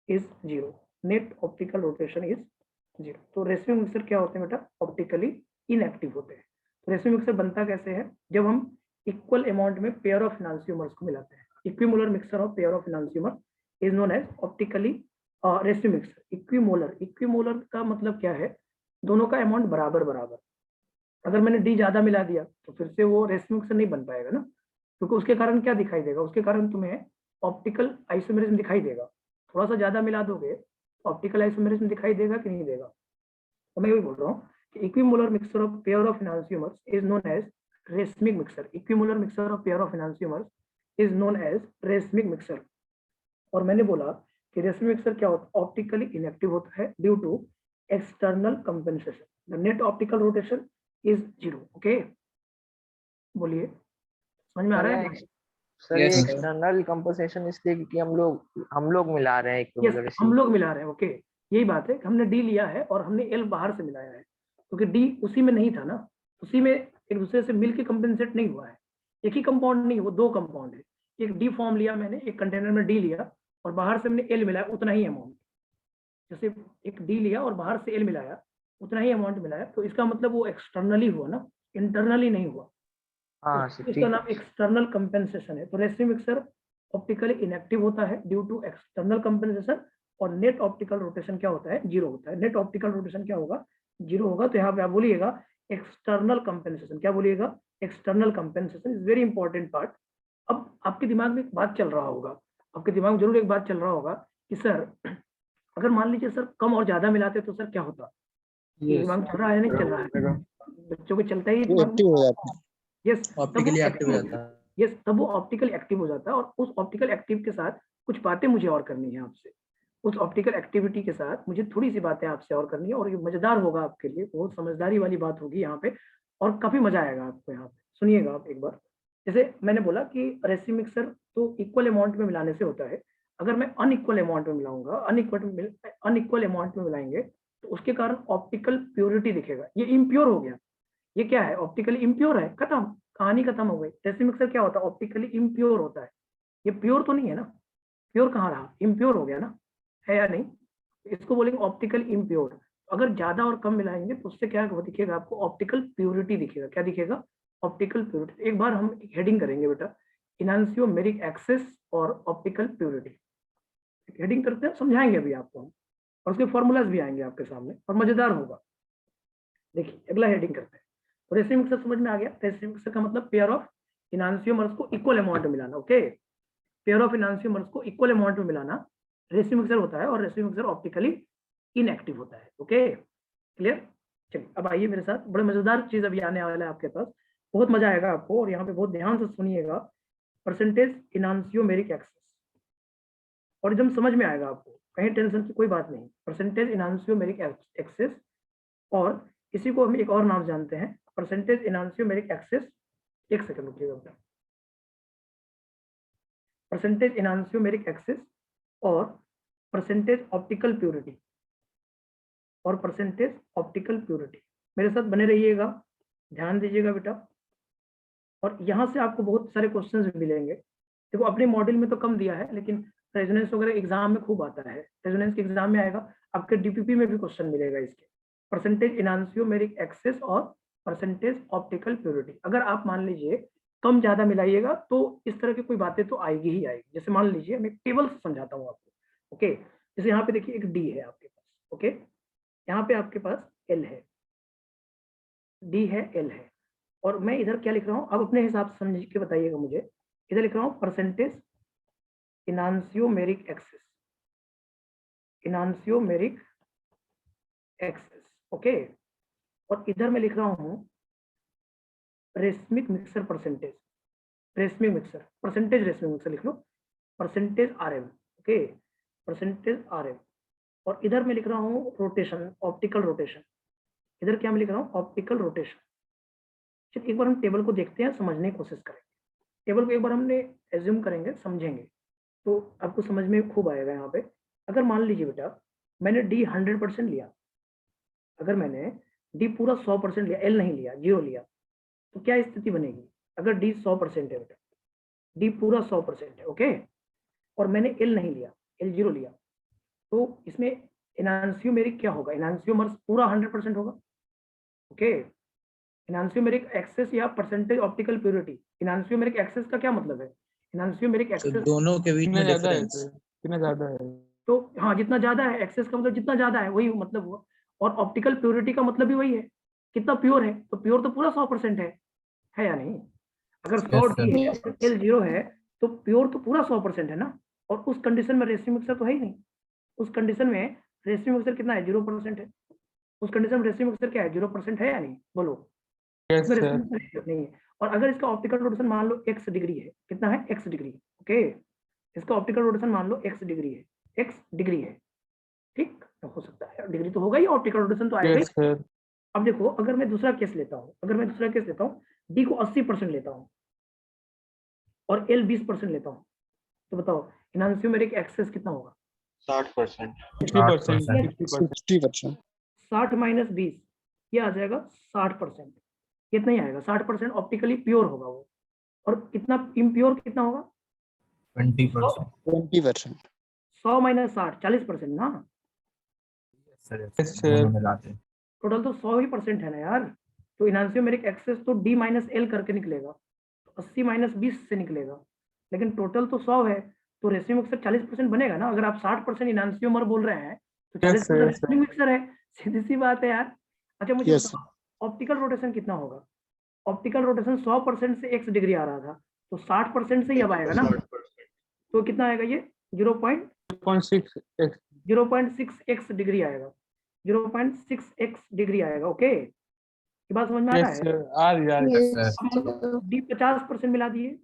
is zero. Net optical rotation is zero. तो racemic mixer क्या होते हैं बेटा, optically inactive होते हैं। तो racemic mixer बनता कैसे है, जब हम इक्वल अमाउंट में पेयर ऑफ एनांसियोमर्स को मिलाते हैं। Equimolar mixer of pair of enantiomer is known as optically racemic mixer. Equimolar, equimolar का मतलब क्या है, दोनों का अमाउंट बराबर बराबर। अगर मैंने डी ज्यादा मिला दिया तो फिर से वो रेसमिक मिक्सर नहीं बन पाएगा ना, क्योंकि उसके कारण क्या दिखाई देगा, उसके कारण तुम्हें ऑप्टिकल आइसोमेरिज्म दिखाई देगा। थोड़ा सा ज्यादा मिला दोगे ऑप्टिकल आइसोमेरिज्म दिखाई देगा कि नहीं देगा? तो मैं वही बोल रहा हूँ कि equimolar mixer of pair of enantiomers is known as racemic mixer. Equimolar mixer of pair of enantiomers is known as racemic mixture. और मैंने बोला कि रेसमिक मिक्सर क्या होता है, ऑप्टिकली इनएक्टिव होता है due to external compensation. The net optical rotation is zero. Okay, बोलिए, समझ में आ रहा है? सर Yes, ये sir. एक्सटर्नल कंपनसेशन इसलिए क्योंकि हम लोग मिला रहे हैं यस, इक्विवेलेंट हम लोग मिला रहे हैं। ओके, यही बात है कि हमने डी लिया है और हमने एल बाहर से मिलाया है, क्योंकि डी उसी में नहीं था ना, उसी में एक दूसरे से मिलके कंपेंसेट नहीं हुआ है। एक ही कंपाउंड नहीं, वो दो कंपाउंड है। एक डी फॉर्म लिया मैंने, एक कंटेनर में डी लिया और बाहर से हमने एल मिलाया, उतना ही अमाउंट। जैसे एक डी लिया और बाहर से एल मिलाया, उतना ही अमाउंट मिलाया, तो इसका मतलब वो एक्सटर्नली हुआ ना, इंटरनली नहीं हुआ। हाँ सर इसका ठीक नाम एक्सटर्नल कंपेंसेशन है। तो रेसमिक मिक्सर ऑप्टिकली इनएक्टिव होता है ड्यू टू एक्सटर्नल कंपेंसेशन, और नेट ऑप्टिकल रोटेशन क्या होता है, जीरो होता है। नेट ऑप्टिकल रोटेशन क्या होगा, जीरो होगा। तो यहाँ पे आप बोलिएगा एक्सटर्नल कंपेंसेशन। क्या बोलिएगा, external compensation is very important part. अब आपके दिमाग में एक बात चल रहा होगा, आपके दिमाग में जरूर एक बात चल रहा होगा कि सर अगर मान लीजिए सर कम और ज्यादा मिलाते तो सर क्या होता? दिमाग चल रहा है, नहीं चल रहा है? बच्चों को चलता ही दिमाग एक्टिव हो जाता है। यस, ऑप्टिकली एक्टिव हो जाता है। यस, तब वो ऑप्टिकल एक्टिव हो जाता है। और उस ऑप्टिकल एक्टिव के साथ कुछ बातें मुझे और करनी है आपसे। उस ऑप्टिकल एक्टिविटी के साथ मुझे थोड़ी सी बातें आपसे और करनी है, और ये मजेदार होगा आपके लिए, बहुत समझदारी वाली बात होगी यहाँ पे, और काफी मजा आएगा आपको यहाँ पे। सुनिएगा आप एक बार। जैसे मैंने बोला कि रेसिम मिक्सर तो इक्वल अमाउंट में मिलाने से होता है। अगर मैं अनइक्वल अमाउंट में मिलाऊंगा, अनइक्वल अमाउंट में मिलाएंगे तो उसके कारण ऑप्टिकल प्योरिटी दिखेगा। ये इम्प्योर हो गया, ये क्या है, ऑप्टिकली इम्प्योर है, खत्म, कहानी खत्म हो गई। रेसिम मिक्सर क्या होता है, ऑप्टिकली इम्प्योर होता है। ये प्योर तो नहीं है ना, प्योर कहाँ रहा, इम्प्योर हो गया ना, है या नहीं? इसको बोलेंगे ऑप्टिकल इम्प्योर। अगर ज्यादा और कम मिलाएंगे तो उससे क्या दिखेगा आपको, ऑप्टिकल प्योरिटी दिखेगा। क्या दिखेगा, ऑप्टिकल प्योरिटी। एक बार हम हेडिंग करेंगे बेटा, इनांसियोमेरिक एक्सेस और ऑप्टिकल प्योरिटी। हेडिंग करते हैं, समझाएंगे अभी आपको हम, और उसके फॉर्मूलाज भी आएंगे आपके सामने और मजेदार होगा। देखिए अगला हेडिंग करते हैं। तो रेसिम मिक्सर समझ में आ गया। रेसिम मिक्सर का मतलब पेयर ऑफ इनांसियोमर्स को इक्वल अमाउंट में मिलाना। ओके, पेयर ऑफ इनांसियोमर्स को इक्वल अमाउंट में मिलाना रेसिम मिक्सर होता है, और रेसिम मिक्सर ऑप्टिकली इनएक्टिव होता है। Okay, clear? चलिए अब आइए मेरे साथ, बड़े मजेदार चीज अभी आने वाला है आपके पास, बहुत मजा आएगा आपको, और यहाँ पे बहुत ध्यान से सुनिएगा। परसेंटेज इनांसियोमेरिक एक्सेस, और एकदम समझ में आएगा आपको, कहीं टेंशन की कोई बात नहीं। परसेंटेज इनांसियोमेरिक एक्सेस, और इसी को हम एक और नाम जानते हैं, परसेंटेज इनांसियोमेरिक एक्सेस। एक सेकंड रुकिएगा। परसेंटेज इनांसियोमेरिक एक्सेस और परसेंटेज ऑप्टिकल प्योरिटी, और परसेंटेज ऑप्टिकल प्योरिटी। मेरे साथ बने रहिएगा, ध्यान दीजिएगा बेटा। और यहाँ से आपको बहुत सारे क्वेश्चंस मिलेंगे। देखो अपने मॉड्यूल में तो कम दिया है, लेकिन रेजोनेंस वगैरह एग्जाम में खूब आता है। रेजोनेंस के एग्जाम में आएगा, आपके डीपीपी में भी क्वेश्चन मिलेगा इसके। परसेंटेज इनांसियोमेरिक एक्सेस और परसेंटेज ऑप्टिकल प्योरिटी। अगर आप मान लीजिए कम ज्यादा मिलाइएगा तो इस तरह की कोई बातें तो आएगी ही आएगी। जैसे मान लीजिए मैं टेबल से समझाता हूँ आपको। ओके, जैसे यहाँ पे देखिए एक डी है आपके पास। ओके, यहाँ पे आपके पास एल है, डी है, एल है, और मैं इधर क्या लिख रहा हूँ, अब अपने हिसाब से समझ के बताइएगा मुझे। इधर लिख रहा हूँ percentage enantiomeric excess, enantiomeric excess. Okay, और इधर मैं लिख रहा हूँ racemic mixture percentage, racemic mixture percentage, racemic mixture लिख लो, percentage RM. Okay, percentage RM. और इधर मैं लिख रहा हूँ रोटेशन, ऑप्टिकल रोटेशन। इधर क्या मैं लिख रहा हूँ, ऑप्टिकल रोटेशन। चलिए एक बार हम टेबल को देखते हैं, समझने की कोशिश करेंगे। टेबल को एक बार हमने एज्यूम करेंगे, समझेंगे तो आपको समझ में खूब आएगा। यहाँ पे अगर मान लीजिए बेटा मैंने डी 100% लिया, अगर मैंने डी पूरा 100% लिया, एल नहीं लिया, 0 लिया, तो क्या स्थिति बनेगी? अगर डी 100% है बेटा, डी पूरा 100% है, ओके, और मैंने एल नहीं लिया, एल 0 लिया, तो इसमें इनांसियोमेरिक क्या होगा, इनांसियोमर्स पूरा 100% होगा। ओके, इनांसियोमेरिक एक्सेस या परसेंटेज ऑप्टिकल प्योरिटी। इनांसियोमेरिक एक्सेस का क्या मतलब है, इनांसियोमेरिक तो एक्सेस दोनों के बीच में डिफरेंस। कितना ज्यादा है? तो हाँ, जितना ज्यादा है, एक्सेस का मतलब जितना ज्यादा है वही मतलब हुआ, और ऑप्टिकल प्योरिटी का मतलब भी वही है, कितना प्योर है। तो प्योर तो पूरा 100% है या नहीं? अगर 100 डी है और एल 0 है तो प्योर तो पूरा 100% है ना। और उस कंडीशन में रेसिम मिक्सर तो है ही नहीं। उस कंडीशन में रेसिम मिक्सर कितना है, 0% है। उस कंडीशन में रेसिम मिक्सर क्या है, 0% है या नहीं, बोलो? यस इसमें सर। रेसिम मिक्सर नहीं है। और अगर इसका ऑप्टिकल रोटेशन मान लो x डिग्री है, कितना है, x डिग्री। ओके, इसका ऑप्टिकल रोटेशन मान लो x डिग्री है, x डिग्री है, ठीक तो हो सकता है, डिग्री तो होगा ही, ऑप्टिकल रोटेशन तो आएगा ही। Yes sir. अब देखो अगर मैं दूसरा केस लेता हूँ, अगर मैं दूसरा केस लेता हूँ, डी को 80% लेता हूँ और एल 20% लेता हूँ, तो बताओ इनांसियोमेरिक एक्सेस कितना होगा? 60%। 50%। 60%. 60 माइनस 20, ये आ जाएगा 60%। कितना ही आएगा, 60% ऑप्टिकली प्योर होगा वो। और कितना इम्प्योर कितना होगा, 20%. 20%. 100 माइनस 60, 40% ना। दोनों मिलाते हैं. टोटल तो 100% है ना यार। तो इनांसियोमेरिक एक्सेस तो डी माइनस एल करके निकलेगा, तो 80 माइनस 20 से निकलेगा, लेकिन टोटल तो 100 है, तो रेसिम मिक्सर 40% बनेगा ना। अगर आप 60% इनांसियोमर बोल रहे हैं तो 40% रेसिम मिक्सर है, सीधी सी बात है यार। अच्छा मुझे Yes, बताओ ऑप्टिकल रोटेशन कितना होगा? ऑप्टिकल रोटेशन 100% से x डिग्री आ रहा था, तो 60% से ही अब आएगा ना, 60%। तो कितना आएगा ये 0.6x। 0.6x डिग्री आएगा, 0.6x डिग्री आएगा। ओके, ये बात समझ में आ रहा यस है? सर, आ रही है। अब डी 50% मिला दिए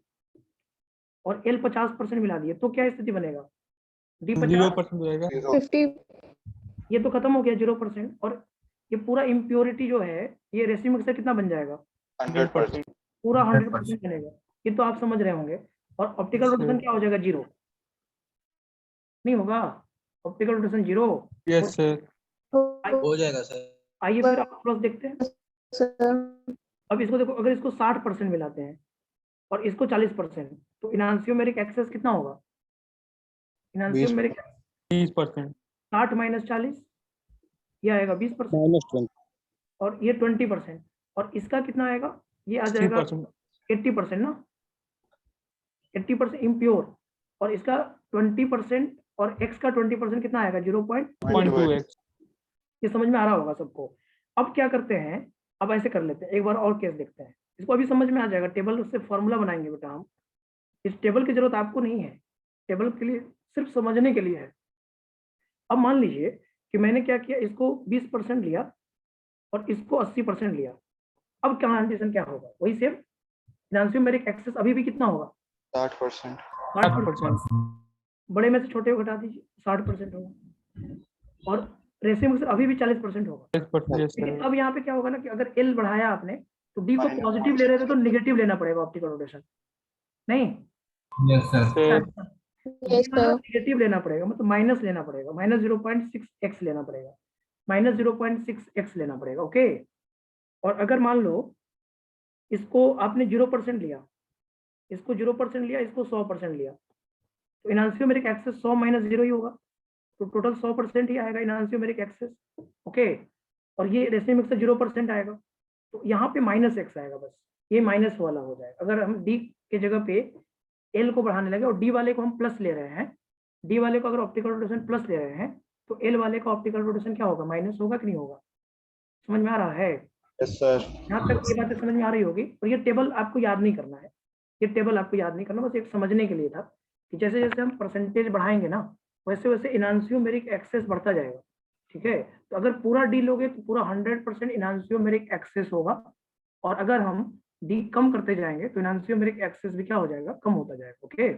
और एल 50% मिला दिए, तो क्या स्थिति बनेगा? डी 0% हो जाएगा। 50 ये तो खत्म हो गया 0%। और ये पूरा इम्प्योरिटी जो है ये रेसिड्यू मिक्सर कितना बन जाएगा? 100%. पूरा 100% 100%. बनेगा। ये तो आप समझ रहे होंगे। और ऑप्टिकल Yes, रोटेशन sir. क्या हो जाएगा? 0 नहीं होगा। Optical rotation 0। Yes sir. हो जाएगा सर। आइए फिर आप प्लस देखते हैं। सर अब इसको देखो, अगर इसको 60% मिलाते हैं और इसको 40%, तो इनांसियोमेरिक एक्सेस कितना होगा? इनांसियोमेरिक 30%। 60 माइनस 40 ये आएगा 20%, -20. और ये 20%, और इसका कितना आएगा? ये आ जाएगा 60%। 80% ना, 80% इम्प्योर, और इसका 20%, और x का 20% कितना आएगा? 0.2x। ये समझ में आ रहा होगा सबको। अब क्या करते हैं, अब ऐसे कर लेते हैं, एक बार और केस देखते हैं। इसको अभी समझ में आ जाएगा। टेबल से फॉर्मूला बनाएंगे बेटा हम। इस टेबल की जरूरत आपको नहीं है, टेबल के लिए सिर्फ समझने के लिए है। अब मान लीजिए कि मैंने क्या किया, इसको 20% लिया और इसको 80% लिया। अब कंडीशन क्या होगा? वही सेम, इनांसियोमेरिक एक्सेस अभी भी कितना होगा? 60%. 60%। बड़े में से छोटे को घटा दीजिए, 60% होगा। और रेशियो में से अभी भी 40% होगा। 40%। यस लेकिन सर। अब यहाँ पे क्या होगा ना कि अगर एल बढ़ाया आपने तो डी को Minus पॉजिटिव ले रहे थे तो निगेटिव लेना पड़ेगा ऑप्टिकल रोटेशन, नहीं? Yes sir. Sir yes sir negative लेना पड़ेगा, मतलब माइनस लेना पड़ेगा, माइनस 0.6x लेना पड़ेगा, माइनस 0.6x लेना पड़ेगा। ओके। और अगर मान लो इसको आपने 0% लिया, इसको 0% लिया, इसको 100% लिया, तो इनांसियोमेरिक एक्सेस 100 माइनस 0 ही होगा, तो टोटल 100% ही आएगा इनांसियोमेरिक एक्सेस। ओके। और ये रेशियो मिक्सर 0% आएगा, तो यहाँ पे माइनस x आएगा, बस ये माइनस वाला हो जाएगा। अगर हम d के जगह पे l को बढ़ाने लगे और d वाले को हम प्लस ले रहे हैं, d वाले को अगर ऑप्टिकल रोटेशन प्लस ले रहे हैं तो l वाले का ऑप्टिकल रोटेशन क्या होगा? माइनस होगा कि नहीं होगा? समझ में आ रहा है? Yes, sir. यहाँ तक ये बातें समझ में आ रही होगी। और ये टेबल आपको याद नहीं करना है, ये टेबल आपको याद नहीं करना, बस एक समझने के लिए था कि जैसे जैसे हम परसेंटेज बढ़ाएंगे ना वैसे वैसे इनांसियोमेरिक एक्सेस बढ़ता जाएगा। ठीक है। तो अगर पूरा डी लोगे तो पूरा 100% इनांसियोमेरिक एक्सेस होगा, और अगर हम डी कम करते जाएंगे तो इनांसियोमेरिक एक्सेस भी क्या हो जाएगा? कम होता जाएगा। ओके।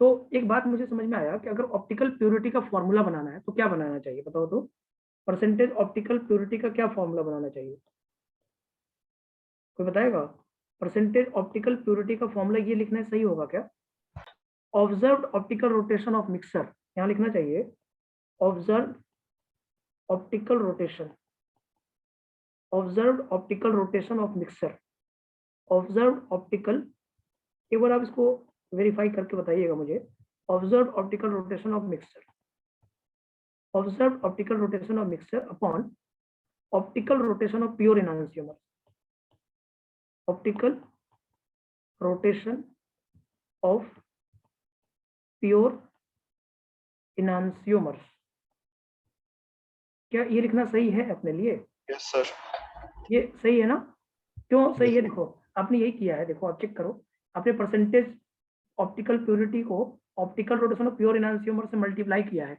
तो एक बात मुझे समझ में आया कि अगर ऑप्टिकल प्योरिटी का फॉर्मूला बनाना है तो क्या बनाना चाहिए? बताओ तो। परसेंटेज ऑप्टिकल प्योरिटी का क्या फॉर्मूला बनाना चाहिए? कोई बताएगा? परसेंटेज ऑप्टिकल प्योरिटी का फॉर्मूला ये लिखना है, सही होगा क्या? Observed optical rotation of mixture, यहाँ लिखना चाहिए observed optical rotation, observed optical rotation of mixture, observed optical, एक बार आप इसको वेरीफाई करके बताइएगा मुझे। Observed optical rotation of mixture, observed optical rotation of mixture upon optical rotation of pure enantiomer, optical rotation of pure enantiomers. क्या ये लिखना सही है अपने लिए? Yes, sir. ये सही है ना? क्यों सही है? देखो आपने यही किया है, देखो आप चेक करो, आपने परसेंटेज ऑप्टिकल प्योरिटी को ऑप्टिकल रोटेशन ऑफ प्योर इनांसियोमर से मल्टीप्लाई किया है,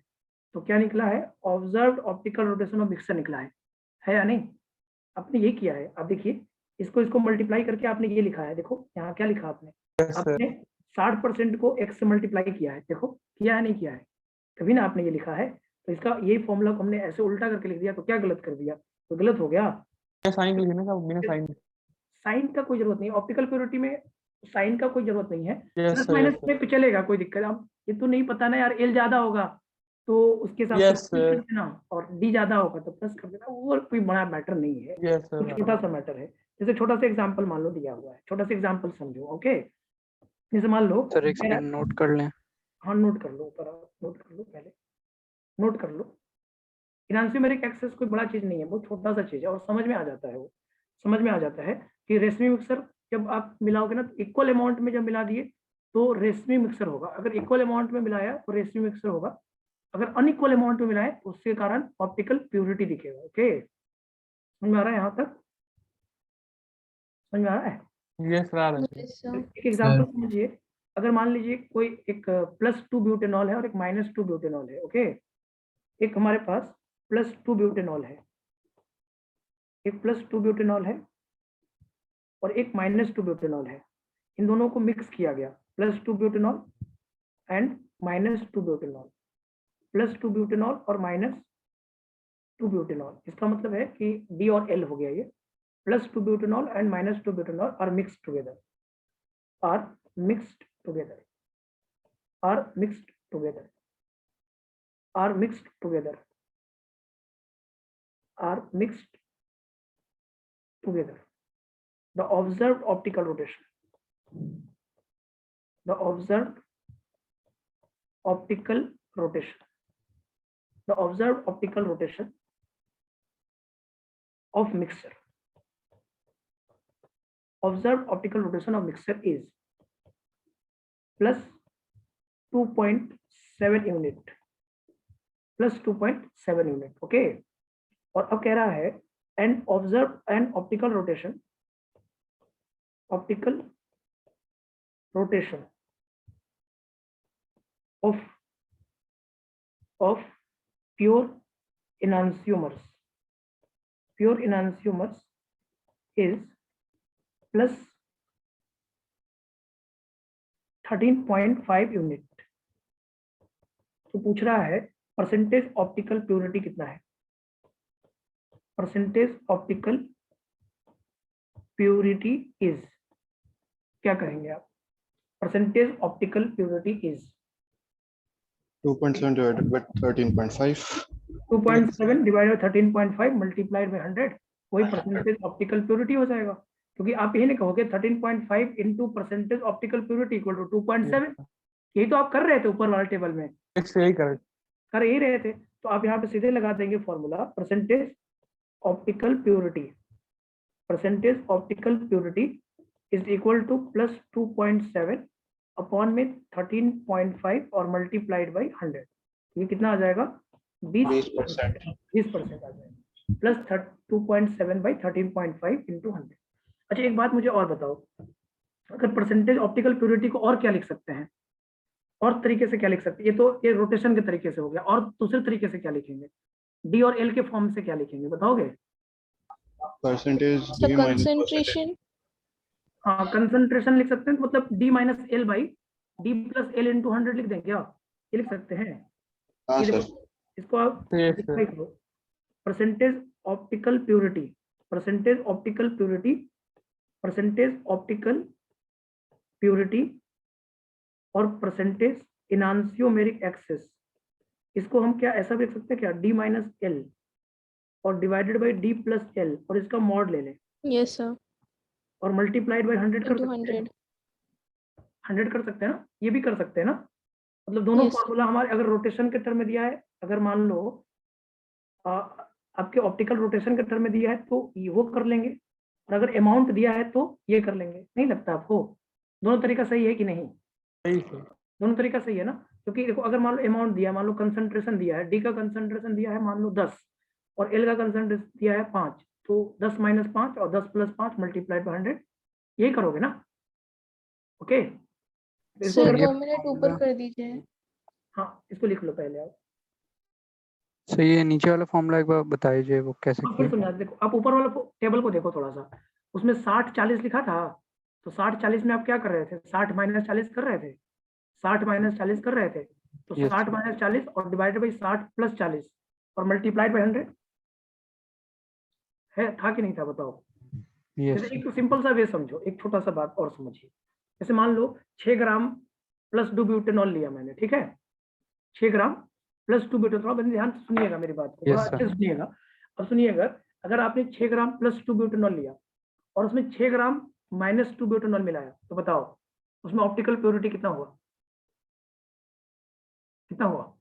तो क्या निकला है? Observed optical rotation of mixer निकला है या नहीं? आपने ये किया है। आप देखिए इसको मल्टीप्लाई करके आपने ये लिखा है, देखो यहाँ क्या लिखा आपने? Yes sir. आपने 60% को x से मल्टीप्लाई किया है, देखो किया है नहीं किया है? कभी ना आपने ये लिखा है। तो इसका यही फॉर्मूला को हमने ऐसे उल्टा करके लिख दिया, तो क्या गलत कर दिया? तो गलत हो गया। साइन लिखने का बिना साइन। साइन का कोई जरूरत नहीं, ऑप्टिकल प्योरिटी में साइन का कोई जरूरत नहीं है। Yes plus sir. माइनस में तो चलेगा, कोई दिक्कत। अब ये तो नहीं पता ना यार, एल ज्यादा होगा तो उसके हिसाब Yes, से प्लस कर देना, और डी ज्यादा होगा तो प्लस कर देना, वो कोई बड़ा मैटर नहीं है। यस कुछ सर। छोटा सा मैटर है। जैसे छोटा सा एग्जांपल मान लो दिया हुआ है, छोटा सा एग्जांपल समझो। ओके। जैसे मान लो सर एक सेकंड नोट कर लें। हाँ नोट कर लो, ऊपर नोट कर लो, पहले नोट कर लो। इनांसियोमेरिक एक्सेस कोई बड़ा चीज नहीं है, बहुत छोटा सा चीज है, और समझ में आ जाता है। वो समझ में आ जाता है कि रेशमी मिक्सर जब आप मिलाओगे ना तो इक्वल अमाउंट में जब मिला दिए तो रेशमी मिक्सर होगा, अगर इक्वल अमाउंट में मिलाया तो रेशमी मिक्सर होगा, अगर अनइक्वल अमाउंट में मिलाए तो उसके कारण ऑप्टिकल प्योरिटी दिखेगा। ओके। समझ में आ रहा है? यहाँ तक समझ में आ रहा है? यस सर आ रहा है। यस सर एक एग्जांपल समझिए। अगर मान लीजिए कोई एक +2 ब्यूटेनॉल है और एक -2 ब्यूटेनॉल है। ओके। एक हमारे पास +2 ब्यूटेनॉल है, एक +2 ब्यूटेनॉल है और एक -2 ब्यूटेनॉल है। इन दोनों को मिक्स किया गया, +2 butanol and -2 butanol. Plus 2 butanol और माइनस 2 ब्यूटेनॉल। इसका मतलब है कि डी और एल हो गया ये, plus 2 butanol and minus 2 butanol are mixed together, are mixed together, are mixed together, are mixed together, are mixed together. The observed optical rotation, the observed optical rotation, the observed optical rotation of mixture, observed optical rotation of mixture is plus 2.7 unit, plus 2.7 unit, okay। और अब कह रहा है and observed and optical rotation of pure enantiomers is plus 13.5 unit. तो पूछ रहा है percentage optical purity कितना है, परसेंटेज ऑप्टिकल प्योरिटी इज, क्या कहेंगे आप? Percentage optical purity is 2.7 divided by 13.5. 2.7 divided by 13.5 multiplied by 100, वही परसेंटेज ऑप्टिकल प्योरिटी हो जाएगा। क्योंकि आप यही नहीं कहोगे 13.5 into percentage optical purity equal to 2.7, यही तो आप कर रहे थे ऊपर वाले टेबल में, यही कर ही रहे थे। तो आप यहाँ पे सीधे लगा देंगे formula, percentage optical purity, percentage optical purity is equal two plus 2.7 upon में 13.5 और मल्टीप्लाइड बाई 100। ये कितना आ जाएगा? 20% 20% आ जाएगा, प्लस 2.7 बाई 13.5 इंटू 100। अच्छा एक बात मुझे और बताओ, अगर परसेंटेज ऑप्टिकल प्योरिटी को और क्या लिख सकते हैं, और तरीके से क्या लिख सकते हैं? ये तो ये रोटेशन के तरीके से हो गया, और दूसरे तरीके से क्या लिखेंगे? डी और एल के फॉर्म से क्या लिखेंगे बताओगे? Percentage So D minus percentage. concentration. हाँ कंसंट्रेशन लिख सकते हैं, मतलब D minus L by D plus L into 100 लिख देंगे क्या? ये लिख सकते हैं। हाँ ये सर। देखो, इसको आप Yes, sir. लिख लो, percentage optical purity, percentage optical purity, percentage optical purity और परसेंटेज इनांसियोमेरिक एक्सेस, इसको हम क्या ऐसा भी लिख सकते हैं क्या? डी माइनस एल और divided by D plus L, और इसका मॉड ले लें Yes, sir. और मल्टीप्लाइड बाई 100 कर Into सकते हैं। 100. 100 कर सकते हैं ना, ये भी कर सकते हैं ना, मतलब दोनों Yes. फॉर्मूला हमारे, अगर रोटेशन के टर्म में दिया है, अगर मान लो आपके ऑप्टिकल रोटेशन के टर्म में दिया है तो ये वो कर लेंगे, और अगर अमाउंट दिया है तो ये कर लेंगे। नहीं लगता आपको? दोनों तरीका सही है कि नहीं? सही सर। दोनों तरीका सही है ना, क्योंकि देखो अगर मान लो अमाउंट दिया है, मान लो कंसंट्रेशन दिया है, डी का कंसंट्रेशन दिया है मान लो 10 और एल का कंसंट्रेशन दिया है 5, तो 10 माइनस 5 और 10 प्लस 5 मल्टीप्लाइड बाय 100, यही करोगे ना? ओके इसको सर अगर 2 मिनट ऊपर कर दीजिए। हाँ इसको लिख लो पहले आप। सर ये नीचे वाला फॉर्मूला एक बार बताइए वो कैसे हाँ फिर किया? समझा, देखो आप ऊपर वाला टेबल को देखो थोड़ा सा, उसमें 60-40 लिखा था, तो 60-40 में आप क्या कर रहे थे? 60 माइनस 40 कर रहे थे, 60 माइनस 40 कर रहे थे, तो Yes, 60 sir. माइनस 40 और डिवाइडेड बाई 60 प्लस 40 और मल्टीप्लाइड बाई 100 है, था कि नहीं था बताओ? यस जैसे एक तो सिंपल सा वे समझो, एक छोटा सा बात और समझिए। जैसे मान लो 6 ग्राम प्लस 2 ब्यूटेनॉल लिया मैंने, ठीक है? 6 ग्राम प्लस 2 ब्यूटेनॉल, बंदे ध्यान से सुनिएगा मेरी बात को, Yes, थोड़ा sir. अच्छे से सुनिएगा। और सुनिएगा, अगर आपने 6 ग्राम प्लस 2 ब्यूटेनॉल लिया और उसमें 6 ग्राम माइनस 2 ब्यूटेनॉल मिलाया, तो बताओ उसमें ऑप्टिकल प्योरिटी कितना हुआ? कितना हुआ?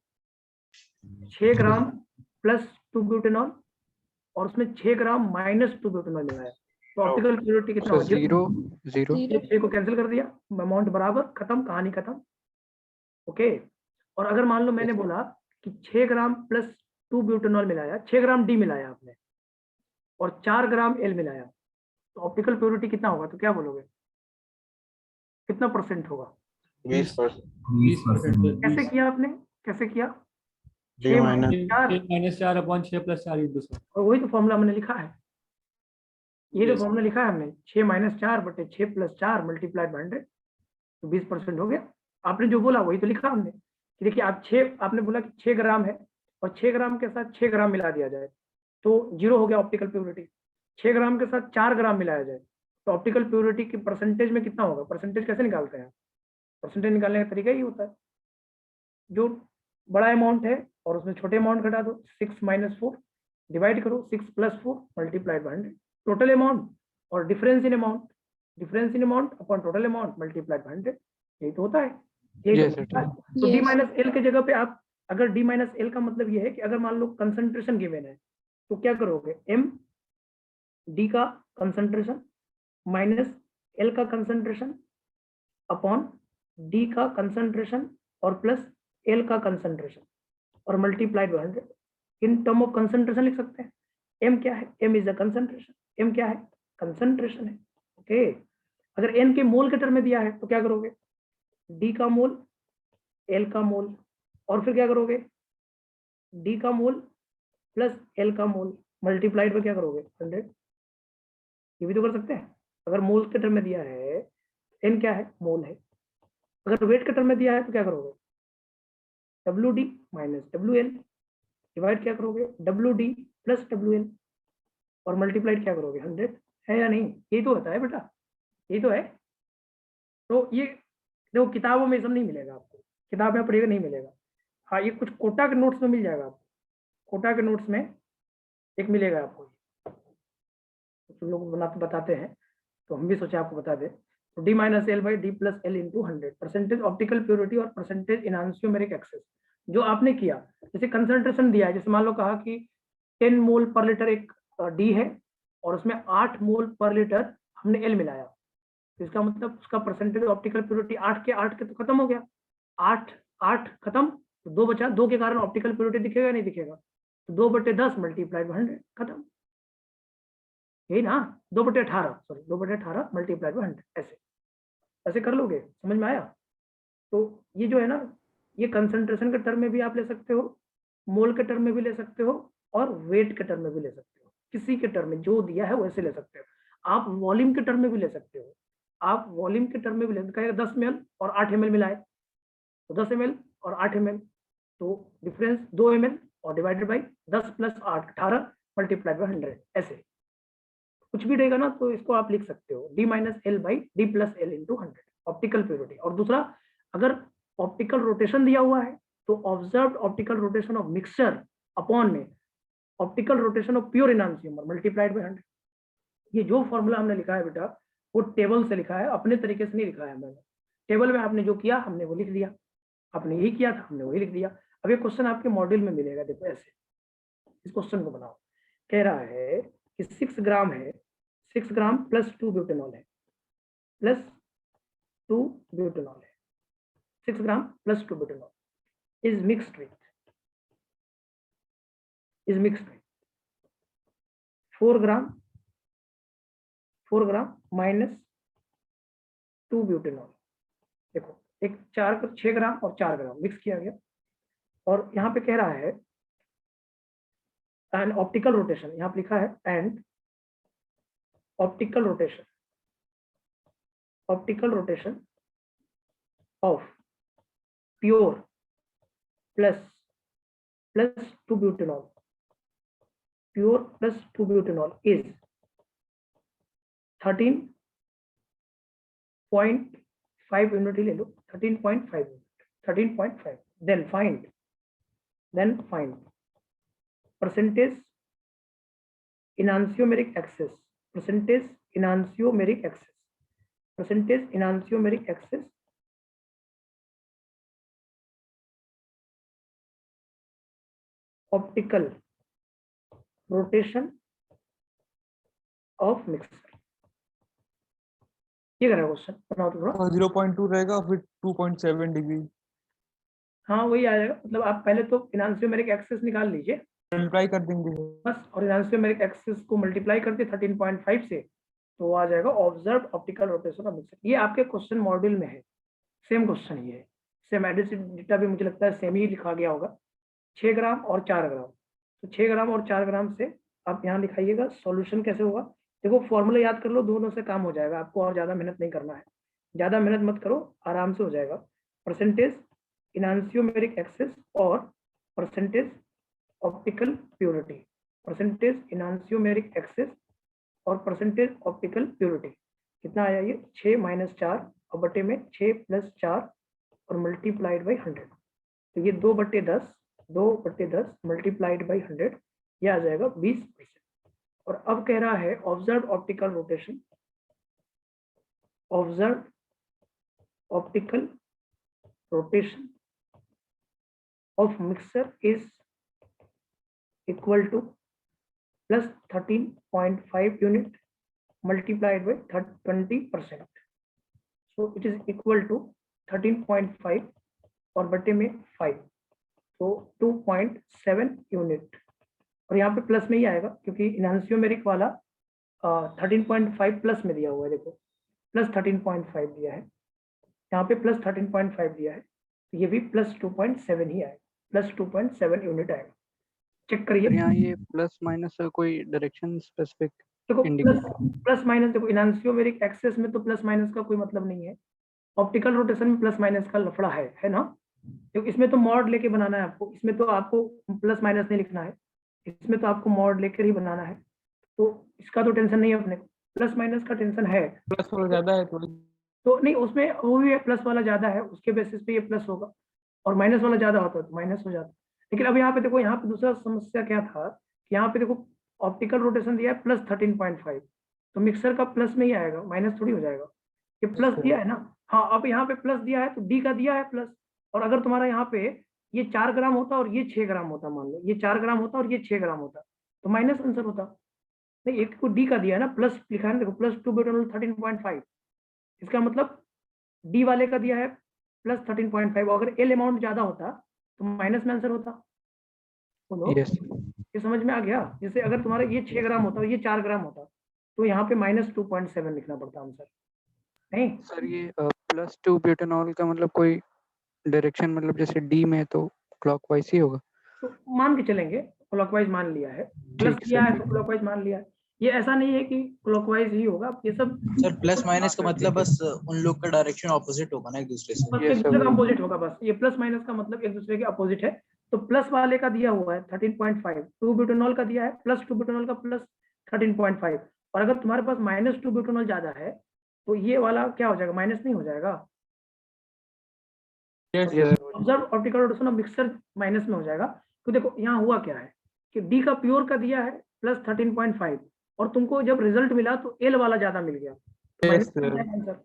6 ग्राम प्लस 2 ब्यूटेनॉल और उसमें 6 ग्राम माइनस 2 ब्यूटेनॉल मिलाया, तो ऑप्टिकल प्योरिटी कितना सर हुआ? जीरो जीरो ये 6 को कैंसिल कर दिया, अमाउंट बराबर, खत्म, कहानी खत्म। ओके और अगर मान लो मैंने बोला कि 6 ग्राम प्लस 2 ब्यूटेनॉल मिलाया, 6 ग्राम डी मिलाया आपने और 4 ग्राम एल मिलाया, तो ऑप्टिकल प्योरिटी कितना होगा? तो क्या बोलोगे? कितना परसेंट होगा? 20%. 20%. कैसे किया आपने? कैसे किया? D 6 minus minus 4, minus 4 upon 6 plus 4 into 100। और वही तो फॉर्मूला हमने लिखा है, ये जो फॉर्मूला लिखा है हमने, 6 माइनस 4 बटे 6 प्लस 4 मल्टीप्लाइड बाय 100, तो 20% हो गया। आपने जो बोला वही तो लिखा हमने, कि देखिए आप 6, आपने बोला कि 6 ग्राम है और 6 ग्राम के साथ 6 ग्राम मिला दिया जाए तो 0 हो गया ऑप्टिकल प्योरिटी। 6 ग्राम के साथ 4 ग्राम मिलाया जाए तो ऑप्टिकल प्योरिटी की परसेंटेज में कितना होगा? परसेंटेज कैसे निकालते हैं? परसेंटेज निकालने का तरीका ही होता है, जो बड़ा अमाउंट है और उसमें छोटे अमाउंट घटा दो, 6 - 4 डिवाइड करो 6 + 4 मल्टीप्लाइड बाय 100 टोटल अमाउंट, और difference in amount upon total amount multiplied by 100, यही तो होता है। यही Yes, तो sir, होता है। तो Yes. D - L के जगह पे आप अगर D - L का मतलब ये है कि अगर मान लो कंसंट्रेशन गिवन है तो क्या करोगे? M D का कंसंट्रेशन माइनस L का कंसंट्रेशन अपॉन D का कंसंट्रेशन और प्लस L का कंसंट्रेशन और multiplied by 100 in term of concentration लिख सकते हैं। M क्या है? M is the concentration. M क्या है? कंसंट्रेशन है। ओके, अगर N के मोल के टर्म में दिया है तो क्या करोगे? D का मोल, L का मोल, और फिर क्या करोगे? D का मोल प्लस L का मोल मल्टीप्लाइड पे क्या करोगे? 100। ये भी तो कर सकते हैं। अगर मोल के टर्म में दिया है, N क्या है? मोल है। अगर वेट के टर्म में दिया है तो क्या करोगे? WD माइनस WL डिवाइड क्या करोगे? WD प्लस WL और मल्टीप्लाइड क्या करोगे? 100। है या नहीं? यही तो होता है बेटा, यही तो है। तो ये देखो किताबों में ये सब नहीं मिलेगा आपको, किताब में पढ़िएगा नहीं मिलेगा। हाँ, ये कुछ कोटा के नोट्स में मिल जाएगा आपको, कोटा के नोट्स में एक मिलेगा आपको। तो लोग बताते हैं तो हम भी सोचे आपको बता दें। तो D-L/D+L × 100 परसेंटेज ऑप्टिकल प्योरिटी और परसेंटेज इनहांसियोमेरिक एक्सेस जो आपने किया। जैसे कंसंट्रेशन दिया है, जैसे मान लो कहा कि 10 मोल पर लीटर एक D है और उसमें 8 मोल पर लीटर हमने L मिलाया, तो इसका मतलब उसका परसेंटेज ऑप्टिकल प्योरिटी 8 के तो खत्म हो गया। 8 खत्म तो 2 बचा, 2 के कारण ऑप्टिकल प्योरिटी दिखेगा नहीं दिखेगा, तो 2/10 मल्टीप्लाइड 100 खत्म। यही ना, 2/18 सॉरी 2/18 मल्टीप्लाइड 100 ऐसे ऐसे कर लोगे। समझ में आया? तो ये जो है ना, ये कंसंट्रेशन के टर्म में भी आप ले सकते हो, मोल के टर्म में भी ले सकते हो और वेट के टर्म में भी ले सकते हो। किसी के टर्म में जो दिया है वैसे ले सकते हो। आप वॉल्यूम के टर्म में भी ले सकते हो। आप वॉल्यूम के टर्म में भी ले सकते हो। 10 ml और 8 ml मिलाए तो 10 ml और 8 ml, तो डिफरेंस 2 ml और डिवाइडेड बाई 10 + 8 18 मल्टीप्लाइड बाई 100 ऐसे कुछ भी रहेगा ना, तो इसको आप लिख सकते हो D-L/D+L × 100 ऑप्टिकल प्योरिटी। और दूसरा, अगर ऑप्टिकल रोटेशन दिया हुआ है तो observed optical rotation of mixture upon में optical rotation of pure enantiomer multiplied by 100। ये जो फॉर्मूला हमने लिखा है बेटा वो टेबल से लिखा है, अपने तरीके से नहीं लिखा है मैंने। टेबल में आपने जो किया हमने वो लिख दिया, आपने यही किया था हमने वही लिख दिया। अब ये क्वेश्चन आपके मॉड्यूल में मिलेगा, देखो ऐसे इस क्वेश्चन को बनाओ। कह रहा है कि 6 ग्राम है, 6 ग्राम प्लस 2 ब्यूटेनॉल है, प्लस 2 ब्यूटेनॉल है, 6 gram plus 2 butanol is mixed with 4 gram minus 2 butanol. देखो एक 6 ग्राम और 4 ग्राम मिक्स किया गया, और यहाँ पे कह रहा है एंड ऑप्टिकल रोटेशन, यहाँ पे लिखा है and optical rotation of pure plus 2 butanol, pure plus 2 butanol is 13.5 unit ले लो, 13.5 then find percentage enantiomeric axis, percentage enantiomeric axis optical rotation of mixer। ये करा क्वेश्चन, बनाओ तो थोड़ा। 0.2 रहेगा फिर 2.7 डिग्री हाँ वही आ जाएगा, मतलब आप पहले तो enantiomeric axis निकाल लीजिए मल्टीप्लाई कर देंगे। बस, और enantiomeric axis को मल्टीप्लाई करके 13.5 से, तो आ जाएगा observe optical rotation of mixer. ये आपके क्वेश्चन मॉड्यूल में है, सेम क्वेश्चन ही है, सेम एडिशन डेटा भी मुझे लगता है सेम ही लिखा गया होगा। 6 ग्राम और 4 ग्राम, तो 6 ग्राम और 4 ग्राम से आप यहाँ लिखाइएगा। सॉल्यूशन कैसे होगा? देखो फॉर्मूला याद कर लो, दोनों से काम हो जाएगा, आपको और ज़्यादा मेहनत नहीं करना है, ज़्यादा मेहनत मत करो, आराम से हो जाएगा। परसेंटेज enantiomeric axis और percentage optical purity, percentage enantiomeric axis और percentage optical purity कितना आया ये 6 - 4 और बटे में 6 + 4 और मल्टीप्लाइड बाई 100, तो ये 2/10 मल्टीप्लाइड बाई 100 ये आ जाएगा 20%। और अब कह रहा है observe optical rotation, observe optical rotation of mixture is equal to plus 13.5 unit multiplied by 20%. So it is equal to 13.5 और बटे में 5, तो 2.7 यूनिट। और यहाँ पे प्लस में ही आएगा क्योंकि इनहांसियोमेरिक वाला 13.5 प्लस में दिया हुआ है, देखो प्लस 13.5 दिया है, यहाँ पे प्लस 13.5 दिया है, तो ये भी प्लस 2.7 ही आएगा, प्लस 2.7 यूनिट आएगा। चेक करिए यहाँ ये प्लस माइनस कोई डायरेक्शन स्पेसिफिक देखो, इंडिकेट प्लस माइनस देखो इनहांसियोमेरिक एक्सेस में तो प्लस माइनस का कोई मतलब नहीं है, ऑप्टिकल रोटेशन में प्लस माइनस का लफड़ा है ना, क्योंकि इसमें तो मॉड लेके बनाना है आपको, इसमें तो आपको प्लस माइनस नहीं लिखना है, इसमें तो आपको मॉड लेकर ही बनाना है, तो इसका तो टेंशन नहीं है अपने को। प्लस माइनस का टेंशन है, प्लस वाला ज्यादा है थोड़ी, तो नहीं उसमें वो भी प्लस वाला ज्यादा है, उसके बेसिस पे ये प्लस होगा, और माइनस वाला ज्यादा होता है तो माइनस हो जाता है। लेकिन अब यहाँ पे देखो, यहाँ पे दूसरा समस्या क्या था कि यहाँ पे देखो ऑप्टिकल रोटेशन दिया है प्लस 13.5, तो मिक्सर का प्लस में ही आएगा, माइनस थोड़ी हो जाएगा, ये प्लस दिया है ना। हाँ, अब यहाँ पे प्लस दिया है तो डी का दिया है प्लस, और अगर तुम्हारा यहाँ पे ये 4 ग्राम होता और ये 6 ग्राम होता, मान लो ये 4 ग्राम होता और ये 6 ग्राम होता, तो माइनस आंसर होता। नहीं, एक को डी का दिया है ना, प्लस लिखा है ना, देखो प्लस 2 बुटानोल 13.5, इसका मतलब डी वाले का दिया है प्लस 13.5, अगर एल अमाउंट ज्यादा होता तो माइनस में आंसर होता। बोलो, यस ये समझ में आ गया? जैसे अगर तुम्हारा ये 6 ग्राम होता और ये 4 ग्राम होता तो यहाँ पे माइनस 2.7 लिखना पड़ता आंसर, नहीं? सर ये प्लस 2 ब्यूटेनॉल का मतलब कोई डायरेक्शन, मतलब जैसे डी में तो क्लॉकवाइज ही होगा, तो मान के चलेंगे क्लॉकवाइज मान लिया है, प्लस ठीक किया सर, है तो क्लॉकवाइज मान लिया है, ये ऐसा नहीं है कि क्लॉकवाइज ही होगा, ये सब सर प्लस माइनस का मतलब बस उन लोग का डायरेक्शन ऑपोजिट होगा ना एक दूसरे से। बस Yes, एक दूसरे sir, का वही। अपोजिट होगा, बस ये प्लस माइनस का मतलब एक दूसरे के अपोजिट है। तो प्लस वाले का दिया हुआ है 13.5, 2 ब्यूटेनॉल का दिया है प्लस 2 ब्यूटेनॉल का प्लस 13.5, और अगर तुम्हारे पास माइनस 2 ब्यूटेनॉल ज्यादा है तो ये वाला क्या हो जाएगा, माइनस नहीं हो जाएगा। Yes observe optical rotation of mixture minus में हो जाएगा। तो देखो यहाँ हुआ क्या है कि डी का प्योर का दिया है प्लस 13.5, और तुमको जब रिजल्ट मिला तो एल वाला ज्यादा मिल गया, तो माइनस में जाएगा आंसर।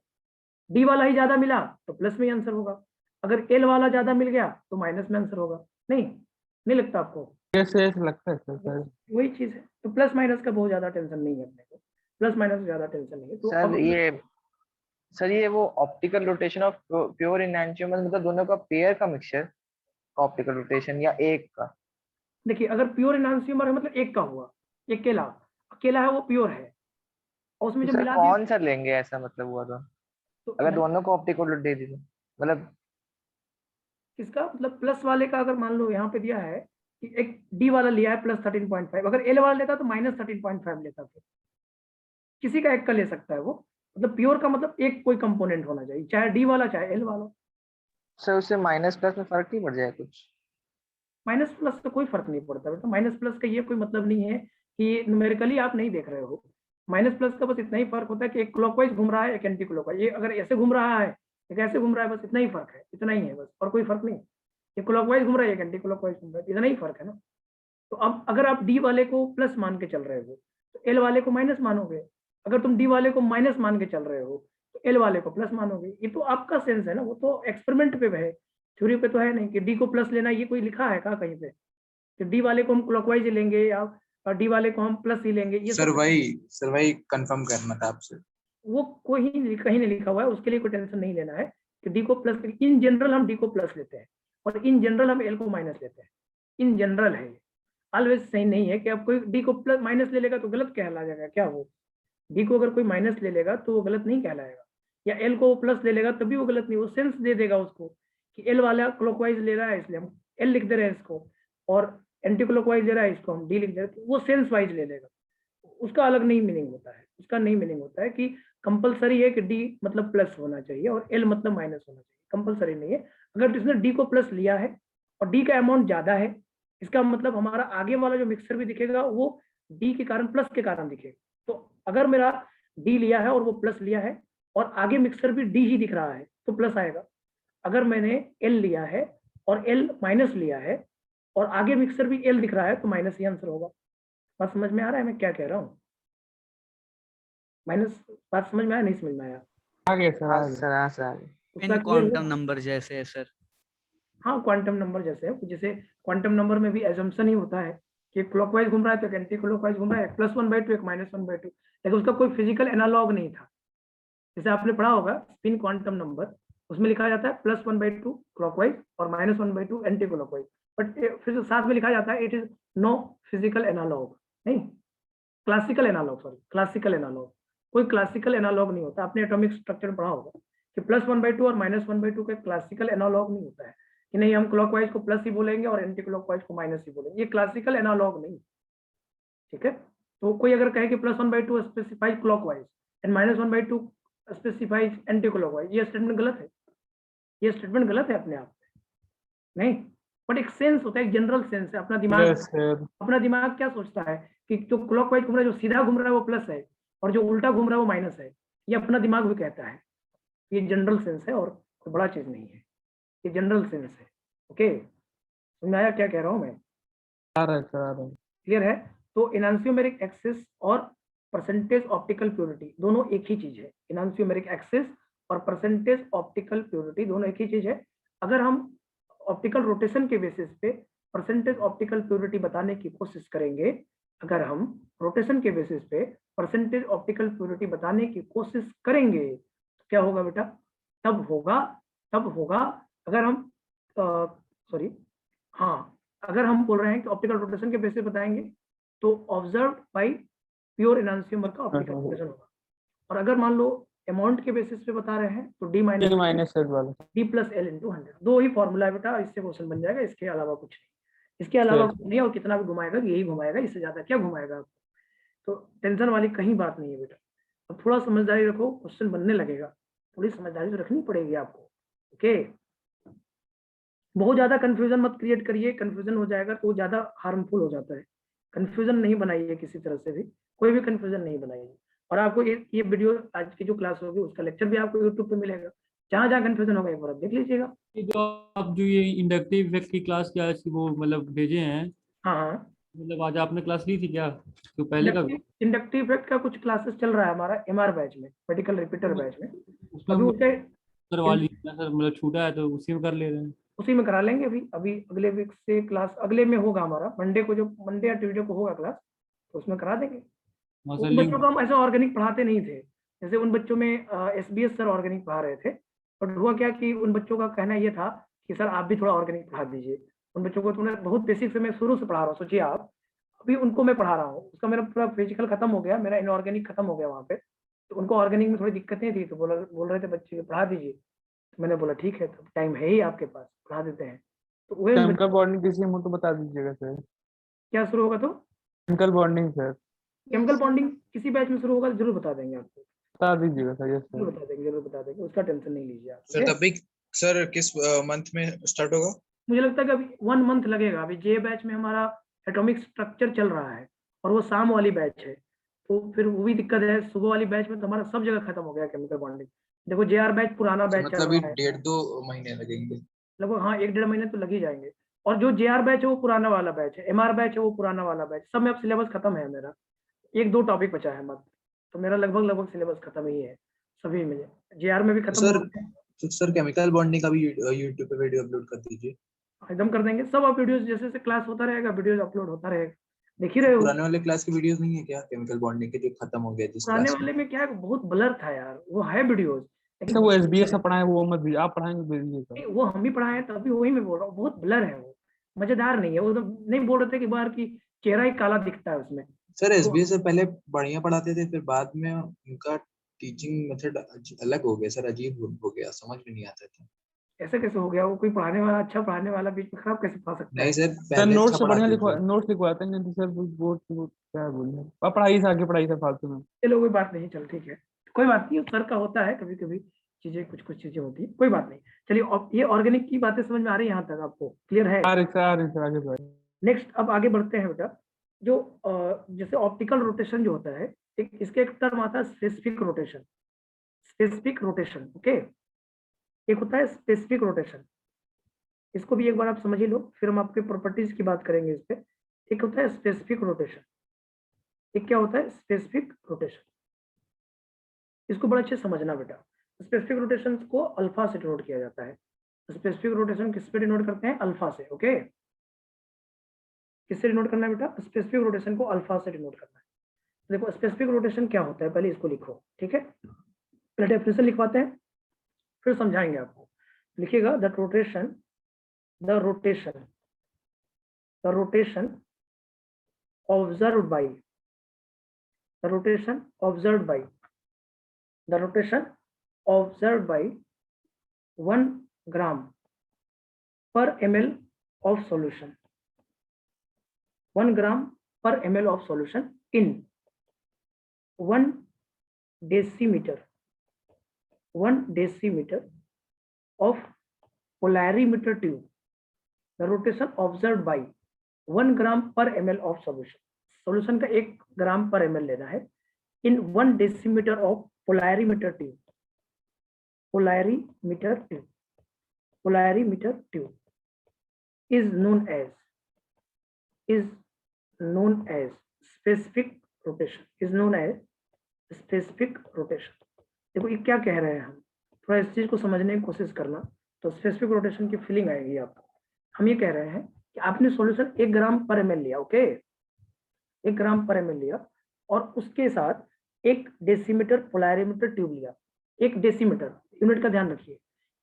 डी वाला ही ज्यादा मिला तो प्लस में ही आंसर होगा, अगर एल वाला ज्यादा मिल गया तो माइनस में आंसर होगा। नहीं लगता आपको? ऐसे लगता है सर। वही चीज है, तो प्लस माइनस का बहुत ज्यादा टेंशन नहीं है अपने को, प्लस माइनस ज्यादा टेंशन नहीं है। तो सर ये वो ऑप्टिकल रोटेशन ऑफ प्योर एनांटियोमर मतलब दोनों का पेयर का मिक्सचर ऑप्टिकल रोटेशन या एक का? देखिए, अगर प्योर एनांसियोमर है मतलब एक का हुआ, अकेला अकेला है वो प्योर है, और उसमें जो सर मिला कौन सा लेंगे ऐसा मतलब हुआ तो अगर तो दोनों को ऑप्टिकल दे दी मतलब इसका मतलब प्लस वाले का अगर मान लो यहाँ पे दिया है कि एक डी वाला लिया है प्लस 13.5, अगर एल वाला लेता तो माइनस 13.5 लेता, फिर किसी का एक का ले सकता है वो, मतलब प्योर का मतलब एक कोई कंपोनेंट होना चाहिए, चाहे डी वाला चाहे एल वाला। सर उससे माइनस प्लस में फर्क नहीं पड़ जाए कुछ? माइनस प्लस का कोई फर्क नहीं पड़ता बेटा, माइनस प्लस का ये कोई मतलब नहीं है कि न्यूमेरिकली आप नहीं देख रहे हो, माइनस प्लस का बस इतना ही फर्क होता है कि एक क्लॉकवाइज घूम रहा है एक एंटी क्लॉकवाइज, ये अगर ऐसे घूम रहा है एक ऐसे घूम रहा है, बस इतना ही फर्क है, इतना ही है बस, और कोई फर्क नहीं। ये क्लॉकवाइज घूम रहा है एक एंटी क्लॉकवाइज घूम रहा है, इतना ही फर्क है ना। तो अब अगर आप डी वाले को प्लस मान के चल रहे हो तो एल वाले को माइनस मानोगे, अगर तुम डी वाले को माइनस मान के चल रहे हो तो एल वाले को प्लस मानोगे। ये तो आपका सेंस है ना, वो तो एक्सपेरिमेंट पे है, थ्योरी पे तो है नहीं कि डी को प्लस लेना, ये कोई लिखा है कहाँ कहीं पे कि डी वाले को हम क्लॉकवाइज लेंगे या डी वाले को हम प्लस ही लेंगे। ये सर वही कंफर्म करना था आपसे, वो कोई कहीं नहीं लिखा हुआ है, उसके लिए कोई टेंशन नहीं लेना है कि डी को प्लस, इन जनरल हम डी को प्लस लेते हैं और इन जनरल हम एल को माइनस लेते हैं, इन जनरल है, ऑलवेज सही नहीं है कि अब कोई डी को प्लस माइनस ले लेगा तो गलत कहला जाएगा क्या, वो डी को अगर कोई माइनस ले लेगा तो वो गलत नहीं कहलाएगा, या एल को प्लस ले लेगा तभी वो गलत नहीं, वो सेंस दे देगा उसको कि एल वाला क्लॉकवाइज ले रहा है इसलिए हम एल लिख दे रहे हैं इसको, और एंटी क्लॉकवाइज ले रहा है इसको हम डी लिख दे रहे हैं, वो सेंस वाइज ले लेगा, उसका अलग नहीं मीनिंग होता है, उसका नहीं मीनिंग होता है कि कंपलसरी है कि डी मतलब प्लस होना चाहिए और एल मतलब माइनस होना चाहिए, कंपलसरी नहीं है। अगर इसने डी को प्लस लिया है और डी का अमाउंट ज्यादा है, इसका मतलब हमारा आगे वाला जो मिक्सर भी दिखेगा वो डी के कारण प्लस के कारण दिखेगा। तो अगर मेरा डी लिया है और वो प्लस लिया है और आगे मिक्सर भी डी ही दिख रहा है तो प्लस आएगा। अगर मैंने एल लिया है और एल माइनस लिया है और आगे मिक्सर भी एल दिख रहा है तो माइनस ही आंसर होगा। बात समझ में आ रहा है मैं क्या कह रहा हूँ? माइनस बात समझ में आया नहीं समझ में आया? आगे सर हाँ आगे। सर, हाँ सर, आगे। उसका इन clear हुआ? क्वांटम नंबर जैसे है सर। हाँ क्वांटम नंबर जैसे है, जैसे क्वांटम नंबर में भी एजम्पशन ही होता है कि क्लॉकवाइज घूम रहा है तो एक एंटी क्लॉकवाइज घूम रहा है, +1/2 एक -1/2, लेकिन उसका कोई फिजिकल एनालॉग नहीं था। जैसे आपने पढ़ा होगा स्पिन क्वांटम नंबर, उसमें लिखा जाता है +1/2 क्लॉकवाइज और -1/2 एंटी क्लॉकवाइज, बट फिर साथ में लिखा जाता है it is no physical analog, नहीं classical analog, sorry classical analog, कोई क्लासिकल एनालॉग नहीं होता। आपने एटॉमिक स्ट्रक्चर में पढ़ा होगा कि +1/2 और -1/2 का क्लासिकल एनालॉग नहीं होता है कि नहीं हम क्लॉकवाइज को प्लस ही बोलेंगे और एंटी क्लॉकवाइज को माइनस ही बोलेंगे, ये क्लासिकल एनालॉग नहीं। ठीक है, तो कोई अगर कहे कि +1/2 specifies clockwise and -1/2 specifies anti clockwise, ये स्टेटमेंट गलत है, ये स्टेटमेंट गलत है अपने आप में, नहीं, बट एक सेंस होता है, एक जनरल सेंस है। अपना दिमाग यस सर। अपना दिमाग क्या सोचता है कि जो क्लॉकवाइज घूम रहा है, जो सीधा घूम रहा है वो प्लस है और जो उल्टा घूम रहा है वो माइनस है, ये अपना दिमाग भी कहता है। ये जनरल सेंस है और कोई बड़ा चीज नहीं है, ये जनरल सेंस है। ओके, समझ में आया क्या कह रहा हूँ मैं? आ रहा है सर आ रहा है। क्लियर है? तो एनांसियोमेरिक एक्सिस और परसेंटेज ऑप्टिकल प्योरिटी दोनों एक ही चीज है। एनांसियोमेरिक एक्सिस और परसेंटेज ऑप्टिकल प्योरिटी दोनों एक ही चीज है। अगर हम ऑप्टिकल रोटेशन के बेसिस पे परसेंटेज ऑप्टिकल प्योरिटी बताने की कोशिश करेंगे, अगर हम रोटेशन के बेसिस पे परसेंटेज ऑप्टिकल प्योरिटी बताने की कोशिश करेंगे तो क्या होगा बेटा? तब होगा अगर हम सॉरी हाँ, अगर हम बोल रहे हैं कि ऑप्टिकल रोटेशन के बेसिस बताएंगे तो ऑब्जर्व बाय प्योर एनांसियोमर का ऑप्टिकल रोटेशन होगा। और अगर मान लो अमाउंट के बेसिस पे बता रहे हैं तो डी डी माइनस एल वाला। डी प्लस एल इंटू 100, दो ही फॉर्मूला है बेटा, इससे क्वेश्चन बन जाएगा, इसके अलावा कुछ नहीं, इसके अलावा कुछ नहीं। और कितना भी घुमाएगा यही घुमाएगा, इससे ज्यादा क्या घुमाएगा आपको? तो टेंशन वाली कहीं बात नहीं है बेटा। अब थोड़ा समझदारी रखो, क्वेश्चन बनने लगेगा, थोड़ी समझदारी तो रखनी पड़ेगी आपको। ओके, बहुत ज्यादा कंफ्यूजन मत क्रिएट करिए, कंफ्यूजन हो जाएगा तो ज्यादा हार्मफुल हो जाता है। कंफ्यूजन नहीं बनाइए किसी तरह से भी, कोई भी कंफ्यूजन नहीं बनाइए। और आपको ये वीडियो आज की जो क्लास होगी उसका लेक्चर भी आपको यूट्यूब पे मिलेगा, जहाँ जहाँ कंफ्यूजन होगा एक बार देख लीजिएगा। ये जो आप जो ये इंडक्टिव इफेक्ट की क्लास क्या है वो मतलब भेजे हैं, हाँ हाँ, मतलब आज आपने क्लास ली थी क्या तो पहले का? इंडक्टिव इफेक्ट का कुछ क्लासेस चल रहा है हमारा MR बैच में, मेडिकल रिपीटर बैच में। उसमें अभी उसे करवा लीजिए सर, मतलब छूटा है तो उसी में कर ले रहे हैं। उसी में करा लेंगे। अभी अगले वीक से क्लास अगले में होगा हमारा, मंडे को, जो मंडे या ट्यूसडे को होगा क्लास, तो उसमें करा देंगे। उन बच्चों को हम ऐसा ऑर्गेनिक पढ़ाते नहीं थे, जैसे उन बच्चों में SBS सर ऑर्गेनिक पढ़ा रहे थे, बट हुआ क्या कि उन बच्चों का कहना ये था कि सर आप भी थोड़ा ऑर्गेनिक पढ़ा दीजिए। उन बच्चों को तुमने बहुत बेसिक से मैं शुरू से पढ़ा रहा हूँ, सोचिए आप, अभी उनको मैं पढ़ा रहा हूँ, उसका मेरा पूरा फिजिकल खत्म हो गया, मेरा इनऑर्गेनिक खत्म हो गया वहाँ पे, तो उनको ऑर्गेनिक में थोड़ी दिक्कतें थी, तो बोल रहे थे बच्चे को पढ़ा दीजिए। तो मैंने बोला ठीक है, तो टाइम है ही आपके पास, पढ़ा देते हैं। तो वही केमिकल बॉन्डिंग किसी में तो बता दीजिएगा सर। क्या शुरू होगा? तो chemical bonding sir, chemical bonding किसी बैच में शुरू होगा, जरूर बता देंगे आपको, बता दीजिएगा सर। यस जरूर सर। बता देंगे, उसका टेंशन नहीं लीजिए आप। सर तभी सर किस मंथ में स्टार्ट होगा? मुझे लगता है कि अभी 1 मंथ लगेगा। अभी जे बैच में हमारा एटॉमिक स्ट्रक्चर चल रहा है और वो शाम वाली बैच है, तो फिर वो भी दिक्कत है। सुबह वाली बैच में तो हमारा सब जगह खत्म हो गया केमिकल बॉन्डिंग। देखो JR बैच पुराना बैच चल मतलब रहा है, 1.5-2 महीने लगेंगे लगभग, हाँ 1-1.5 महीने तो लग ही जाएंगे। और जो JR बैच है वो पुराना वाला बैच है, MR बैच है वो पुराना वाला बैच, सब में अब सिलेबस खत्म है मेरा, 1-2 टॉपिक बचा है मत, तो मेरा लगभग सिलेबस खत्म ही है सभी में। JR में भी खत्म हो गया। तो सर केमिकल बॉन्डिंग का भी यूट्यूब पे वीडियो अपलोड कर दीजिए। एकदम कर देंगे सब। आप वीडियोस जैसे जैसे क्लास होता रहेगा वीडियोस अपलोड होता रहेगा, देख ही रहे हो। पुराने वाले क्लास की वीडियोस नहीं है क्या केमिकल बॉन्डिंग के जो खत्म हो गए जिस पुराने क्लास वाले में क्या है, बहुत ब्लर था यार, वो है वीडियोस, अच्छा वो SBS से पढ़ाए वो मत दीजिए, आप पढ़ाएंगे तो दीजिएगा। वो हम भी पढ़ाए तभी वही मैं बोल रहा हूँ, बहुत ब्लर है वो, मजेदार नहीं है वो। तो नहीं बोल रहे थे कि बाहर की चेहरा ही काला दिखता है उसमें। सर SBS से पहले बढ़िया पढ़ाते थे, फिर बाद में उनका टीचिंग मेथड अलग हो गया सर, अजीब हो गया, समझ में नहीं आता था। ऐसे कैसे हो गया? वो कोई पढ़ाने वाला, अच्छा पढ़ाने वाला बीच में खराब कैसे पढ़ा सकता है? नहीं सर, सर पहले नोट्स अच्छा से बढ़िया पढ़ाते थे। नोट्स लिखवाते हैं नहीं तो सर वो क्या बोल रहे हैं, आप पढ़ाई से आगे पढ़ाई सर फालतू में। चलो कोई बात नहीं, चल ठीक है, कोई बात नहीं, सर का होता है कभी कभी चीजें, कुछ चीजें होती है, कोई बात नहीं। चलिए ये ऑर्गेनिक की बातें समझ में आ रही है यहाँ तक, आपको क्लियर है? आ रही सर, आ रही सर, आगे बढ़िए। नेक्स्ट अब आगे बढ़ते हैं बेटा। जो जैसे ऑप्टिकल रोटेशन जो होता है, इसके एक टर्म आता है specific rotation. Specific rotation, okay. एक होता है स्पेसिफिक रोटेशन, इसको भी एक बार आप समझ ही लो, फिर हम आपके प्रॉपर्टीज की बात करेंगे इस पे। एक होता है स्पेसिफिक रोटेशन, एक क्या होता है स्पेसिफिक रोटेशन, इसको बड़ा अच्छे से समझना बेटा। स्पेसिफिक रोटेशन को अल्फा से डिनोट किया जाता है। स्पेसिफिक रोटेशन किस पे डिनोट करते हैं? अल्फा से, ओके। किससे डिनोट करना है बेटा? स्पेसिफिक रोटेशन को अल्फा से डिनोट करना है। देखो स्पेसिफिक रोटेशन क्या होता है, पहले इसको लिखो, ठीक है। पहले डेफिनेशन लिखवाते हैं, फिर समझाएंगे आपको। लिखिएगा the rotation observed by the rotation observed by 1 gram per ml of solution, 1 gram per ml of solution in 1 decimeter of polarimeter tube. The rotation observed by 1 gram per ml of solution. Solution का 1 ग्राम पर ml लेना है in 1 decimeter of polarimeter tube. Polarimeter tube is known as specific rotation. देखो ये क्या कह रहे हैं हम, थोड़ा इस चीज को समझने की कोशिश करना, तो स्पेसिफिक रोटेशन की फीलिंग आएगी आपको। हम ये कह रहे हैं कि आपने सॉल्यूशन 1 ग्राम पर ml लिया, ओके, 1 ग्राम पर ml लिया, और उसके साथ 1 डेसीमीटर पोलैरिमीटर ट्यूब लिया। 1 डेसीमीटर, यूनिट का ध्यान रखिए,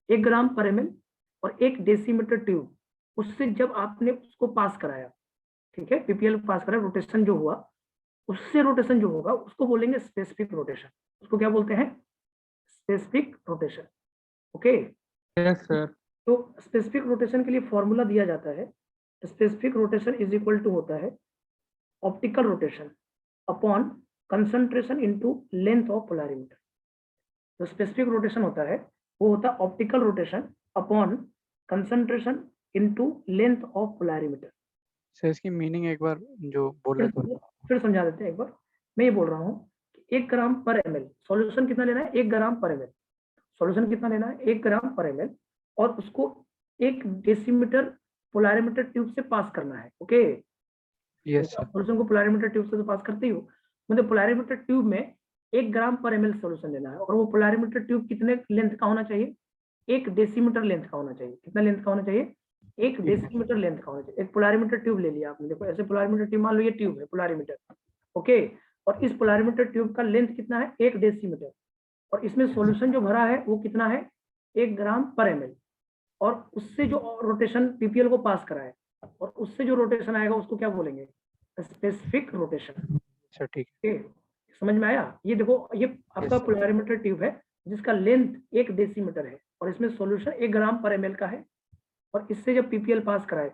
1 ग्राम पर ml और 1 डेसीमीटर ट्यूब, उससे जब आपने उसको पास कराया, ठीक है, पीपीएल पास कराया, रोटेशन जो हुआ, उससे रोटेशन जो होगा उसको बोलेंगे स्पेसिफिक रोटेशन। उसको क्या बोलते हैं? Specific rotation, okay. Yes sir. तो स्पेसिफिक रोटेशन के लिए फॉर्मूला दिया जाता है, specific rotation is equal to होता है optical rotation upon concentration into length of polarimeter. तो स्पेसिफिक रोटेशन होता है, वो होता है optical rotation upon concentration into length of polarimeter. Sir इसकी मीनिंग एक बार जो बोले तो। फिर समझा देते हैं एक बार। मैं ये बोल रहा हूँ कि 1 ग्राम पर ml, सॉल्यूशन कितना लेना है? 1 ग्राम पर ml, सॉल्यूशन कितना लेना है? 1 ग्राम पर ml, और उसको 1 डेसीमीटर पोलैरिमीटर ट्यूब से पास करना है, ओके। Yes sir. सॉल्यूशन को पोलैरिमीटर ट्यूब से तो पास करते ही हो, मतलब पोलैरिमीटर ट्यूब में 1 ग्राम पर ml सॉल्यूशन लेना है, और वो पोलैरिमीटर ट्यूब कितने लेंथ का होना चाहिए? 1 डेसीमीटर लेंथ का होना चाहिए। कितना लेंथ का होना चाहिए? 1 डेसीमीटर लेंथ का होना चाहिए। एक पोलैरिमीटर ट्यूब ले लिया आपने, देखो ऐसे पोलैरिमीटर ट्यूब, मान लो ये ट्यूब है पोलैरिमीटर, ओके, और इस पोलैरिमीटर ट्यूब का लेंथ कितना है? 1 डेसीमीटर, और इसमें सॉल्यूशन जो भरा है वो कितना है? 1 ग्राम पर ml, और उससे जो रोटेशन पीपीएल को पास कराए, और उससे जो रोटेशन आएगा उसको क्या बोलेंगे? Specific rotation. सर ठीक है, समझ में आया? ये देखो ये आपका पोलैरिमीटर ट्यूब है जिसका लेंथ 1 डेसीमीटर है, और इसमें सॉल्यूशन 1 ग्राम पर ml का है, और इससे जब पीपीएल पास कराए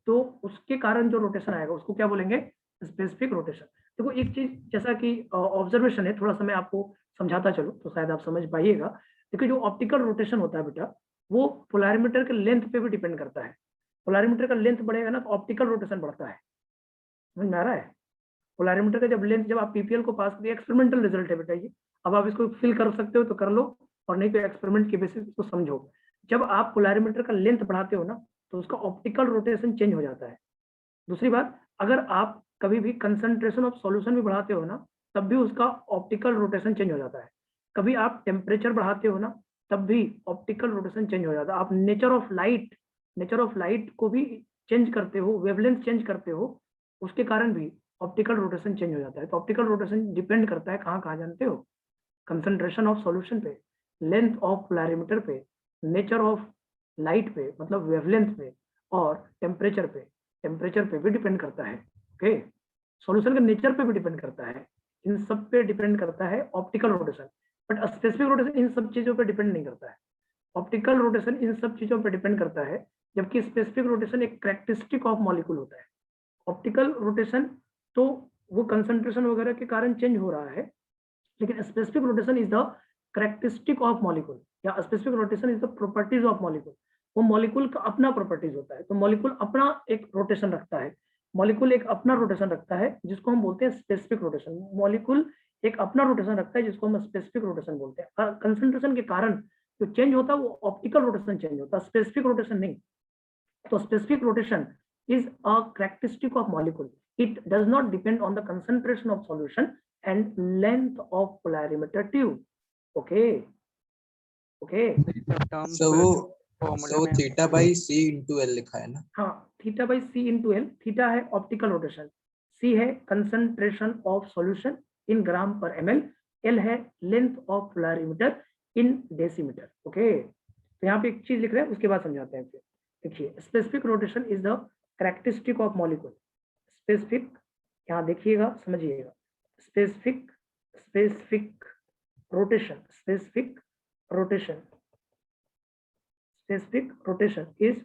तो उसके कारण जो रोटेशन आएगा उसको क्या बोलेंगे? Specific rotation. देखो एक चीज जैसा कि ऑब्जर्वेशन है, थोड़ा सा मैं आपको समझाता चलूं तो शायद आप समझ पाइएगा। देखो जो ऑप्टिकल रोटेशन होता है बेटा, वो पोलैरिमीटर के लेंथ पे भी डिपेंड करता है। पोलैरिमीटर का लेंथ बढ़ेगा ना तो ऑप्टिकल रोटेशन बढ़ता है, समझ में आ रहा है? पोलैरिमीटर का जब लेंथ, जब आप पीपीएल को पास करिए, एक्सपेरिमेंटल रिजल्ट है बेटा ये, अब आप इसको फिल कर सकते हो तो कर लो, और नहीं तो एक्सपेरिमेंट के बेसिस को समझो। जब आप पोलैरिमीटर का लेंथ बढ़ाते हो ना तो उसका ऑप्टिकल रोटेशन चेंज हो जाता है। दूसरी बात, अगर आप कभी भी कंसंट्रेशन ऑफ सॉल्यूशन भी बढ़ाते हो ना तब भी उसका ऑप्टिकल रोटेशन चेंज हो जाता है। कभी आप टेम्परेचर बढ़ाते हो ना तब भी ऑप्टिकल रोटेशन चेंज हो जाता है। आप नेचर ऑफ लाइट को भी चेंज करते हो, वेवलेंथ चेंज करते हो, उसके कारण भी ऑप्टिकल रोटेशन चेंज हो जाता है। तो ऑप्टिकल रोटेशन डिपेंड करता है कहाँ जानते हो? कंसंट्रेशन ऑफ सॉल्यूशन पे, लेंथ ऑफ पोलैरिमीटर पे, नेचर ऑफ लाइट पे मतलब वेवलेंथ पे, और टेम्परेचर पे भी डिपेंड करता है, ओके। सॉल्यूशन के नेचर पे भी डिपेंड करता है, इन सब पे डिपेंड करता है optical rotation. But specific rotation इन सब चीजों पे डिपेंड नहीं करता है। ऑप्टिकल रोटेशन इन सब चीजों पे डिपेंड करता है, जबकि स्पेसिफिक रोटेशन एक कैरेक्टरिस्टिक ऑफ मॉलिक्यूल होता है। ऑप्टिकल रोटेशन तो वो कंसंट्रेशन वगैरह के कारण चेंज हो रहा है, लेकिन specific rotation is the characteristic of molecule या specific rotation is the properties of molecule. वो मॉलिक्यूल का अपना प्रॉपर्टीज होता है, तो मॉलिक्यूल अपना एक रोटेशन रखता है, मॉलिक्यूल एक अपना रोटेशन रखता है जिसको हम बोलते हैं स्पेसिफिक रोटेशन। मॉलिक्यूल एक अपना रोटेशन रखता है जिसको हम स्पेसिफिक रोटेशन बोलते हैं। और कंसंट्रेशन के कारण जो चेंज होता है वो ऑप्टिकल रोटेशन चेंज होता है, स्पेसिफिक रोटेशन नहीं। तो specific rotation is a characteristic of molecule. It does not depend on the concentration of solution and length of polarimeter tube. Okay. Okay. So वो theta by C into L लिखा है ना? हाँ, theta by C into L. Theta है optical rotation, C है concentration of solution in gram पर ml, L है length of polarimeter in decimetre. Okay, तो यहाँ पे एक चीज लिख रहे हैं, उसके बाद समझाते हैं। फिर देखिए, specific rotation is the characteristic of molecule. Specific, यहाँ देखिएगा, समझिएगा। Specific rotation, specific rotation is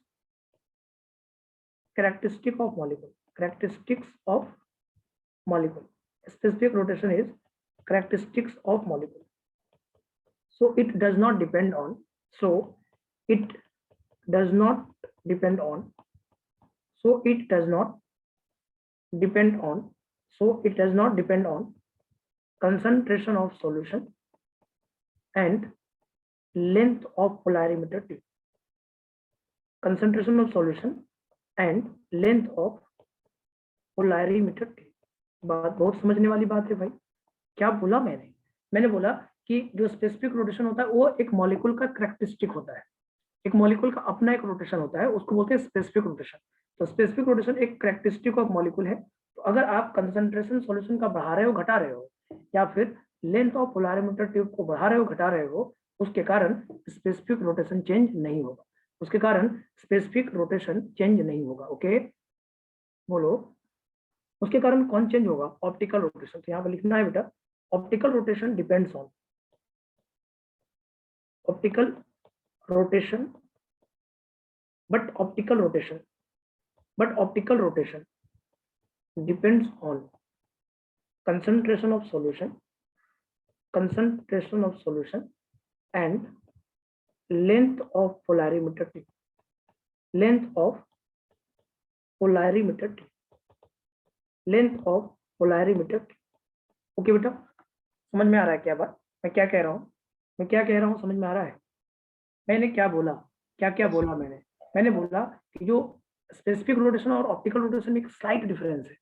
characteristic of molecule. Characteristics of molecule. Specific rotation is characteristics of molecule. So it does not depend on. So it does not depend on. So it does not depend on. So it does not depend on concentration of solution and length of polarimeter tube. Concentration of solution and length of polarimeter tube. बात बहुत समझने वाली बात है भाई। क्या बोला मैंने? मैंने बोला कि जो स्पेसिफिक रोटेशन होता है वो एक मॉलिक्यूल का कैरेक्टरिस्टिक होता है, एक मॉलिक्यूल का अपना एक रोटेशन होता है, उसको बोलते हैं स्पेसिफिक रोटेशन। तो स्पेसिफिक रोटेशन एक कैरेक्टरिस्टिक ऑफ मॉलिक्यूल है। तो अगर आप कंसंट्रेशन सॉल्यूशन का बढ़ा रहे हो, घटा रहे हो, या फिर लेंथ ऑफ पोलैरिमीटर ट्यूब को बढ़ा रहे हो, घटा रहे हो, उसके कारण स्पेसिफिक रोटेशन चेंज नहीं होगा, उसके कारण स्पेसिफिक रोटेशन चेंज नहीं होगा। ओके, बोलो, उसके कारण कौन चेंज होगा? Optical rotation. तो यहाँ पर लिखना है बेटा, optical rotation depends on, optical rotation, but optical rotation depends on concentration of solution and length of polarimeter tube, length of polarimeter tube, length of polarimeter tube। Okay बेटा, समझ में आ रहा है क्या बात? मैं क्या कह रहा हूँ, समझ में आ रहा है? मैंने क्या बोला, क्या बोला मैंने बोला कि जो स्पेसिफिक रोटेशन और ऑप्टिकल रोटेशन में एक स्लाइट डिफरेंस है।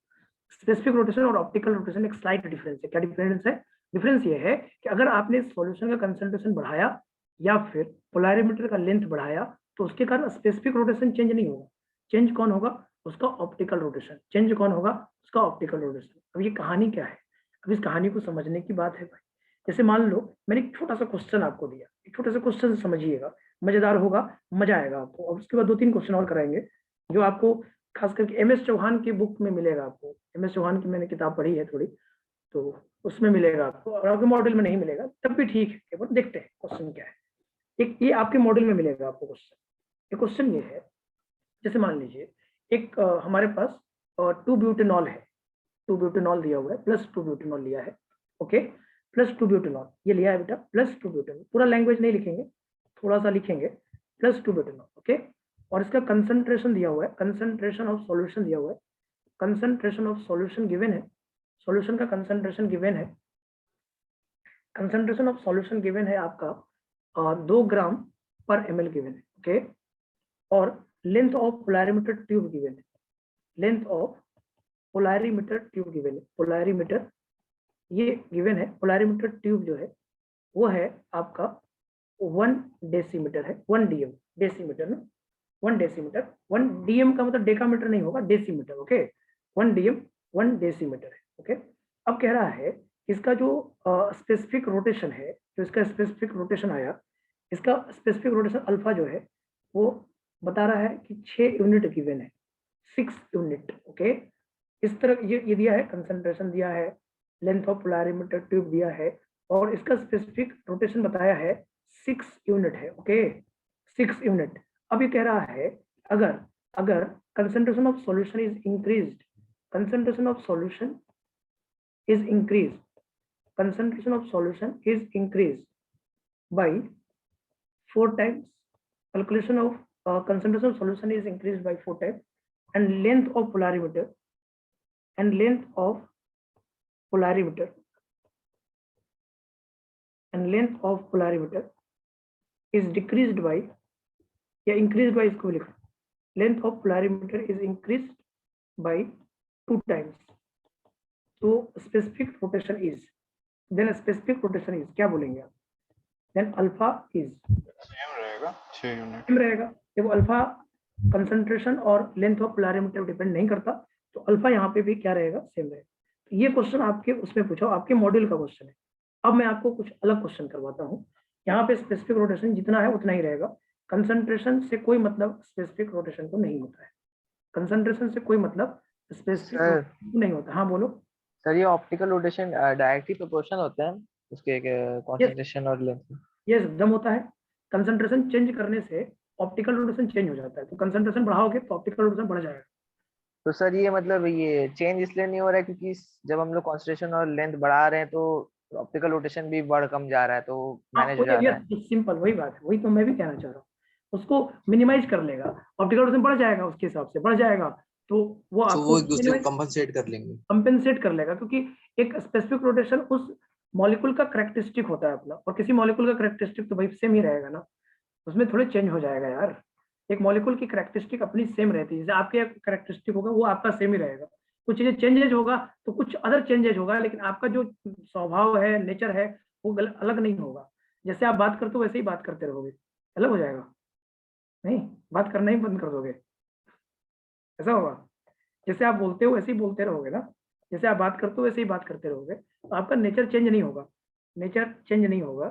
स्पेसिफिक रोटेशन और ऑप्टिकल रोटेशन में एक स्लाइट डिफरेंस है। क्या डिफरेंस है? डिफरेंस ये है कि अगर आपने सॉल्यूशन का कंसंट्रेशन बढ़ाया या फिर पोलैरिमीटर का लेंथ बढ़ाया तो उसके कारण स्पेसिफिक रोटेशन चेंज नहीं होगा। चेंज कौन होगा? उसका ऑप्टिकल रोटेशन। चेंज कौन होगा? उसका ऑप्टिकल रोटेशन। अब ये कहानी क्या है? अब इस कहानी को समझने की बात है भाई। जैसे मान लो मैंने एक छोटा सा क्वेश्चन आपको दिया, एक छोटे से क्वेश्चन से समझिएगा, मजेदार होगा, मजा आएगा आपको। और उसके बाद 2-3 क्वेश्चन और कराएंगे जो आपको खास करके एम एस चौहान की बुक में मिलेगा। आपको एम एस चौहान की मैंने किताब पढ़ी है थोड़ी, तो उसमें मिलेगा आपको, और आपके मॉडल में नहीं मिलेगा तब भी ठीक है। पर देखते हैं क्वेश्चन क्या है। एक ये आपके मॉडल में मिलेगा आपको क्वेश्चन। ये क्वेश्चन ये है, जैसे मान लीजिए एक हमारे पास 2 ब्यूटेनॉल है, 2 ब्यूटेनॉल दिया हुआ है, +2 ब्यूटेनॉल लिया है। ओके, +2 ब्यूटेनॉल ये लिया है बेटा, +2 ब्यूटेनॉल। पूरा लैंग्वेज नहीं लिखेंगे, थोड़ा सा लिखेंगे, +2 ब्यूटेनॉल। ओके, और इसका कंसंट्रेशन दिया हुआ है, कंसंट्रेशन ऑफ सॉल्यूशन दिया हुआ है, कंसंट्रेशन ऑफ सॉल्यूशन गिवन है, सॉल्यूशन का कंसंट्रेशन गिवन है, कंसंट्रेशन ऑफ सॉल्यूशन गिवन है आपका 2 ग्राम पर ml गिवन है। ओके, और length of polarimeter tube given है, length of polarimeter tube given है, पोलैरिमीटर ये गिवन है। पोलैरिमीटर ट्यूब जो है वो है आपका 1 डेसीमीटर है, 1 dm, डेसीमीटर ना, 1 डेसीमीटर। 1 dm का मतलब डेकामीटर नहीं होगा, डेसीमीटर। ओके, 1 dm 1 डेसीमीटर है। ओके, अब कह रहा है इसका जो स्पेसिफिक रोटेशन है, जो इसका स्पेसिफिक रोटेशन आया, इसका स्पेसिफिक रोटेशन अल्फा जो है वो बता रहा है कि 6 यूनिट गिवन है, 6 यूनिट। ओके, इस तरह ये दिया है, कंसंट्रेशन दिया है, लेंथ ऑफ पोलैरिमीटर ट्यूब दिया है, और इसका स्पेसिफिक रोटेशन बताया है 6 यूनिट है। Okay, 6 unit. अब ये कह रहा है अगर concentration of solution is increased, concentration of solution is increased, concentration of solution is increased by 4 times. Calculation of concentration of solution is increased by 4 times, and length of polarimeter is decreased by या increased by, इसको लिखो, length of polarimeter is increased by 2 times. So specific rotation is, then specific rotation is क्या बोलेंगे आप? Then alpha is same रहेगा 6 unit. Same रहेगा। देखो alpha concentration और लेंथ ऑफ पोलैरिमीटर डिपेंड नहीं करता, तो अल्फा यहाँ पे भी क्या रहेगा? सेम रहेगा। तो ये क्वेश्चन आपके उसमें पूछा, आपके मॉड्यूल का क्वेश्चन है। अब मैं आपको कुछ अलग क्वेश्चन करवाता हूँ। यहाँ पे स्पेसिफिक रोटेशन जितना है उतना ही रहेगा। कंसंट्रेशन से कोई मतलब स्पेसिफिक रोटेशन को नहीं होता है। कंसंट्रेशन से कोई मतलब स्पेसिफिक रोटेशन को नहीं होता। हाँ बोलो सर, ये ऑप्टिकल रोटेशन डायरेक्टली प्रोपोर्शनल होते हैं उसके कंसंट्रेशन और लेंथ। ये एकदम होता है। कंसंट्रेशन चेंज करने से ऑप्टिकल रोटेशन चेंज हो जाता है। तो कंसंट्रेशन बढ़ाओगे तो ऑप्टिकल रोटेशन बढ़ जाएगा। तो सर ये मतलब ये चेंज इसलिए नहीं हो रहा है क्योंकि जब हम लोग कंसंट्रेशन और लेंथ बढ़ा रहे हैं तो ऑप्टिकल रोटेशन भी बढ़ कम जा रहा है, तो मैनेज हो जा रहा है। सिंपल वही बात है, वही तो मैं भी कहना चाह रहा हूँ। उसको मिनिमाइज कर लेगा, ऑप्टिकल रोटेशन बढ़ जाएगा, उसके हिसाब से बढ़ जाएगा, तो वो तो आपको वो एक दूसरे को कंपनसेट कर लेंगे, कंपेंसेट कर लेगा। क्योंकि एक स्पेसिफिक रोटेशन उस मॉलिक्यूल का कैरेक्टरिस्टिक होता है अपना, और किसी मॉलिक्यूल का कैरेक्टरिस्टिक तो भाई सेम ही रहेगा ना, उसमें थोड़े चेंज हो जाएगा यार। एक मॉलिक्यूल की कैरेक्टरिस्टिक अपनी सेम रहती है, जैसे आपके कैरेक्टरिस्टिक होगा वो आपका सेम ही रहेगा। कुछ चीजें चेंजेज होगा तो कुछ अदर चेंजेज होगा, लेकिन आपका जो स्वभाव है, नेचर है, वो अलग नहीं होगा। जैसे आप बात करते हो वैसे ही बात करते रहोगे, अलग हो जाएगा? नहीं, बात करना ही बंद कर दोगे, ऐसा होगा। जैसे आप बोलते हो वैसे ही बोलते रहोगे ना, जैसे आप बात करते हो वैसे ही बात करते रहोगे, तो आपका नेचर चेंज नहीं होगा,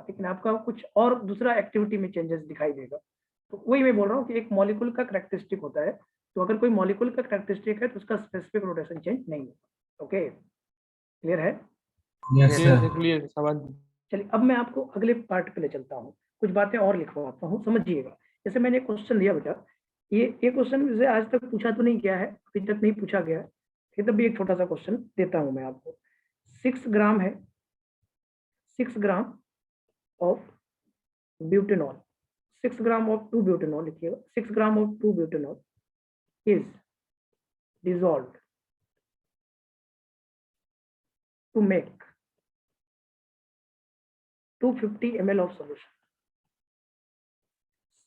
लेकिन आपका कुछ और दूसरा एक्टिविटी में चेंजेस दिखाई देगा। तो वही मैं बोल रहा हूँ कि एक मॉलिक्यूल का कैरेक्टरिस्टिक होता है, तो अगर कोई मॉलिक्यूल का कैरेक्टरिस्टिक है तो उसका स्पेसिफिक रोटेशन चेंज नहीं होगा। ओके, क्लियर है? Yes sir. क्लियर सवाल। चलिए अब मैं आपको अगले पार्ट पे ले चलता हूँ, कुछ बातें और लिखवाता हूँ, समझिएगा। जैसे मैंने क्वेश्चन दिया बेटा, ये क्वेश्चन जैसे आज तक पूछा तो नहीं गया है, अभी तक नहीं पूछा गया है, फिर तब भी एक छोटा सा क्वेश्चन देता हूँ मैं आपको। 6 ग्राम है, 6 gram of butanol, 6 gram of 2 butanol लिखिएगा। 6 gram of 2 butanol is dissolved to make 250 ml of solution.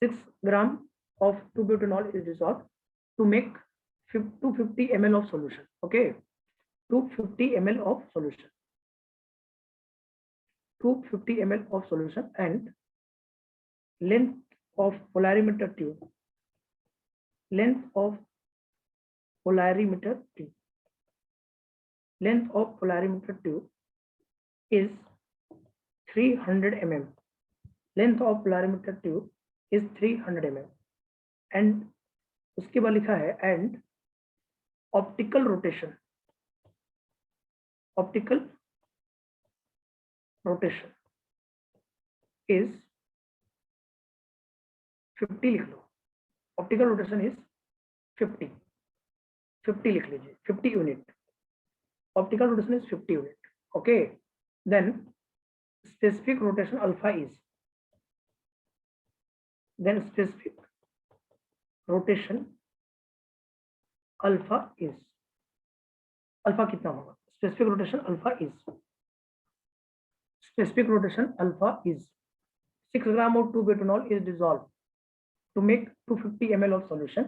6 gram of 2-butanol is dissolved to make 250 ml of solution. Okay, 250 ml of solution. 250 ml of solution, and length of polarimeter tube. Length of polarimeter tube. Length of polarimeter tube is 300 mm. Length of polarimeter tube is 300 mm. And उसके बाद लिखा है and optical rotation. Optical rotation is 50 लिख लो. Optical rotation is 50 लिख लीजिए, 50 unit. Optical rotation is 50 unit. Okay, then specific rotation alpha is, then specific rotation alpha is, alpha कितना होगा? Specific rotation alpha is, specific rotation alpha is 6 gram of 2-butanol is dissolved to make 250 ml of solution,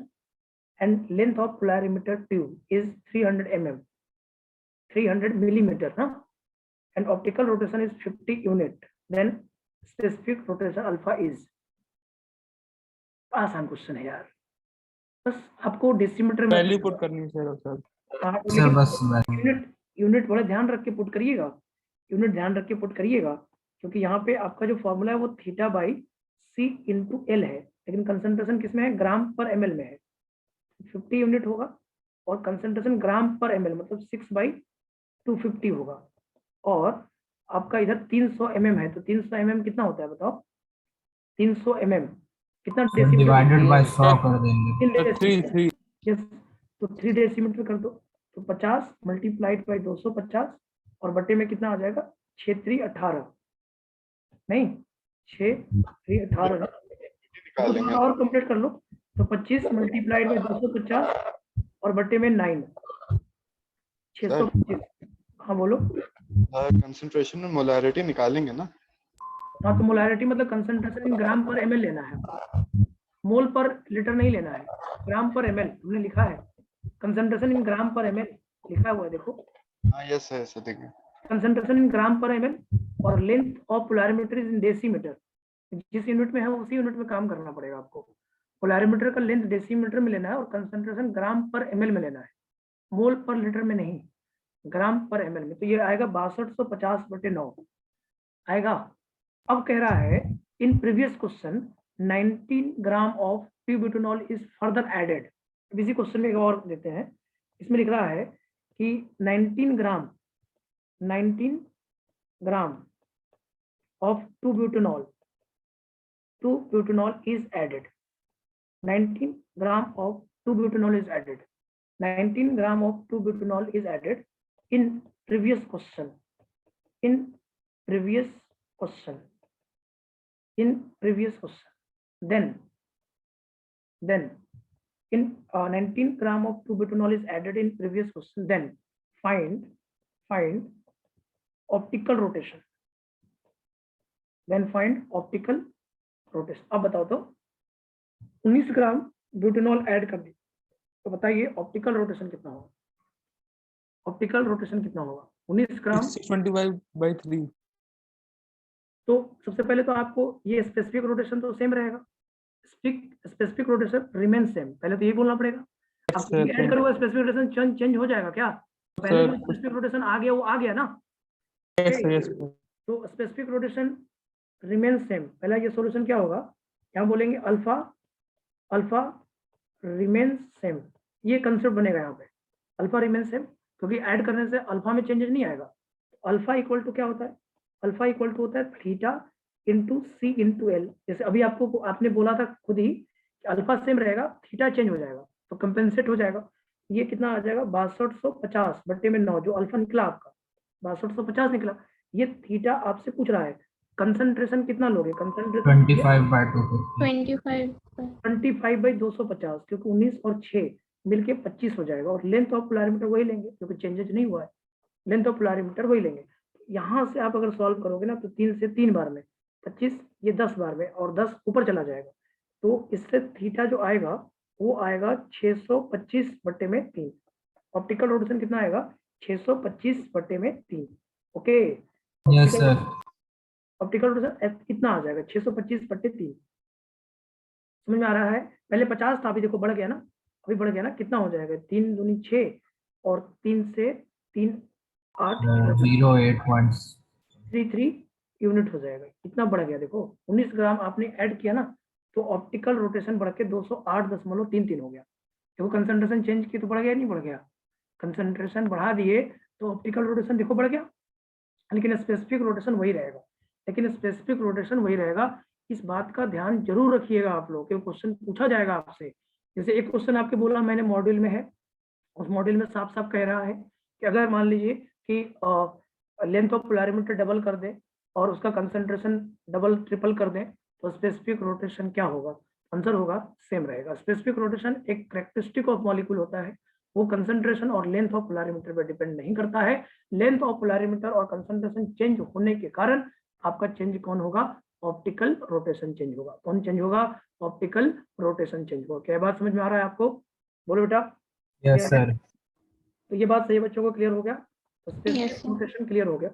and length of polarimeter tube is 300 mm, 300 millimeter, huh? And optical rotation is 50 unit. Then specific rotation alpha is. आसान question है यार, बस आपको decimetre में value put करनी है sir. Sir बस unit बड़ा ध्यान रख के पुट करिएगा, यूनिट ध्यान रख के पुट करिएगा, क्योंकि यहाँ पे आपका जो फॉर्मूला है वो theta by C into L है, लेकिन कंसंट्रेशन किसमें है? ग्राम पर एमएल में है। 50 यूनिट होगा और कंसंट्रेशन ग्राम पर एमएल मतलब 6/250 होगा, और आपका इधर 300 mm है, तो 300 mm कितना होता है बताओ? 300 mm कितना डेसीमीटर? डिवाइडेड बाय 100 कर देंगे। 3 यस, तो 3 डेसीमीटर कर दो, तो 50 मल्टीप्लाइड बाय 250 और बटे में कितना आ जाएगा? 6 3 18 नहीं 6 3 18 निकालेंगे और कंप्लीट कर लो तो 25 मल्टीप्लाइड बाय 250 और बट्टे में 9 625। हाँ बोलो। कंसंट्रेशन में मोलैरिटी निकालेंगे ना। हाँ तो मोलैरिटी मतलब कंसंट्रेशन इन ग्राम पर ml लेना है, मोल पर लीटर नहीं लेना है, ग्राम पर ml हमने लिखा है, कंसंट्रेशन इन ग्राम पर ml लिखा हुआ है देखो। हाँ यस है ऐसे देखें। कंसंट्रेशन इन ग्राम पर ml और length of polarimeter in decimetre, जिस यूनिट में है उसी यूनिट में काम करना पड़ेगा आपको। पोलैरिमीटर का लेंथ डेसीमीटर में लेना है और कंसंट्रेशन ग्राम पर ml में लेना है, मोल पर लीटर में नहीं, ग्राम पर ml में। तो ये आएगा 6250/9 आएगा। अब कह रहा है in previous question 19 gram of प्यूबिटोनॉल इज फर्दर एडेड। इसी क्वेश्चन में एक और देते हैं, इसमें लिख रहा है कि 19 ग्राम of 2-butanol is added. 19 gram of 2-butanol is added. 19 gram of 2-butanol is added in previous question. Then in 19 gram of 2-butanol is added in previous question. Then find optical rotation. Then find optical rotation. अब बताओ तो 19 ग्राम butanol add कर दी तो बताइए optical rotation कितना होगा। Optical rotation कितना होगा 19 ग्राम 625/3। तो सबसे पहले तो आपको ये स्पेसिफिक रोटेशन तो सेम रहेगा, स्पेसिफिक रोटेशन रिमेन सेम, पहले तो ये बोलना पड़ेगा। अब ऐड करोगे स्पेसिफिक रोटेशन चेंज हो जाएगा क्या? पहले जो स्पेसिफिक रोटेशन आ गया वो आ गया ना। तो स्पेसिफिक रोटेशन रिमेन सेम, पहला ये सॉल्यूशन क्या होगा, क्या बोलेंगे अल्फा रिमेन सेम, ये कंसेप्ट बनेगा यहाँ पे अल्फा रिमेन सेम, क्योंकि ऐड करने से अल्फा में चेंजेस नहीं आएगा। अल्फा इक्वल टू क्या होता है, अल्फा इक्वल टू होता है थीटा इंटू सी इंटू एल। जैसे अभी आपने बोला था खुद ही कि अल्फा सेम रहेगा, थीटा चेंज हो जाएगा तो कंपेंसेट हो जाएगा। ये कितना आ जाएगा 6250/9, जो अल्फा निकला आपका 6250 निकला। ये थीटा आपसे पूछ रहा है कंसंट्रेशन कितना लोगे, कंसंट्रेशन 25/250, क्योंकि 19 और 6 मिलके 25 हो जाएगा, और लेंथ ऑफ पोलैरिमीटर वही लेंगे क्योंकि चेंजेस नहीं हुआ है, लेंथ ऑफ पोलैरिमीटर वही लेंगे। यहाँ से आप अगर सॉल्व करोगे ना तो 3 से 3 बार में 25, ये 10 बार में, और 10 ऊपर चला जाएगा, तो इससे थीटा जो आएगा वो आएगा 625/3। ऑप्टिकल रोटेशन कितना आएगा 625/3। Okay yes sir. Optical rotation कितना आ जाएगा 625/3। समझ में आ रहा है? पहले 50 था, अभी देखो बढ़ गया ना, अभी बढ़ गया ना, कितना हो जाएगा 3 दूनी 6 और 3 से 3 8 0.33 यूनिट हो जाएगा। कितना बढ़ गया देखो, 19 ग्राम आपने ऐड किया ना तो ऑप्टिकल रोटेशन बढ़ के 208.33 हो गया। देखो कंसंट्रेशन चेंज की तो बढ़ गया, नहीं बढ़ गया? कंसंट्रेशन बढ़ा दिए तो ऑप्टिकल रोटेशन देखो बढ़ गया, लेकिन स्पेसिफिक रोटेशन वही रहेगा। इस बात का ध्यान जरूर रखिएगा आप लोग, क्योंकि क्वेश्चन पूछा जाएगा आपसे। जैसे एक क्वेश्चन आपके बोला मैंने मॉड्यूल में है, उस मॉड्यूल में साफ साफ कह रहा है कि अगर मान लीजिए कि लेंथ ऑफ पोलैरिमीटर डबल कर दे और उसका कंसंट्रेशन डबल ट्रिपल कर दें तो स्पेसिफिक रोटेशन क्या होगा? आंसर होगा सेम रहेगा। स्पेसिफिक रोटेशन एक कैरेक्टरिस्टिक ऑफ मॉलिक्यूल होता है, वो कंसंट्रेशन और लेंथ ऑफ पोलैरिमीटर पर डिपेंड नहीं करता है। लेंथ ऑफ पोलैरिमीटर और कंसंट्रेशन चेंज होने के कारण आपका चेंज कौन होगा? ऑप्टिकल रोटेशन चेंज होगा। कौन चेंज होगा? ऑप्टिकल रोटेशन चेंज होगा। क्या बात समझ में आ रहा है आपको? बोलो बेटा। Yes sir. तो ये बात सही बच्चों को क्लियर हो गया? तो स्पेसिफिक रोटेशन क्लियर हो गया।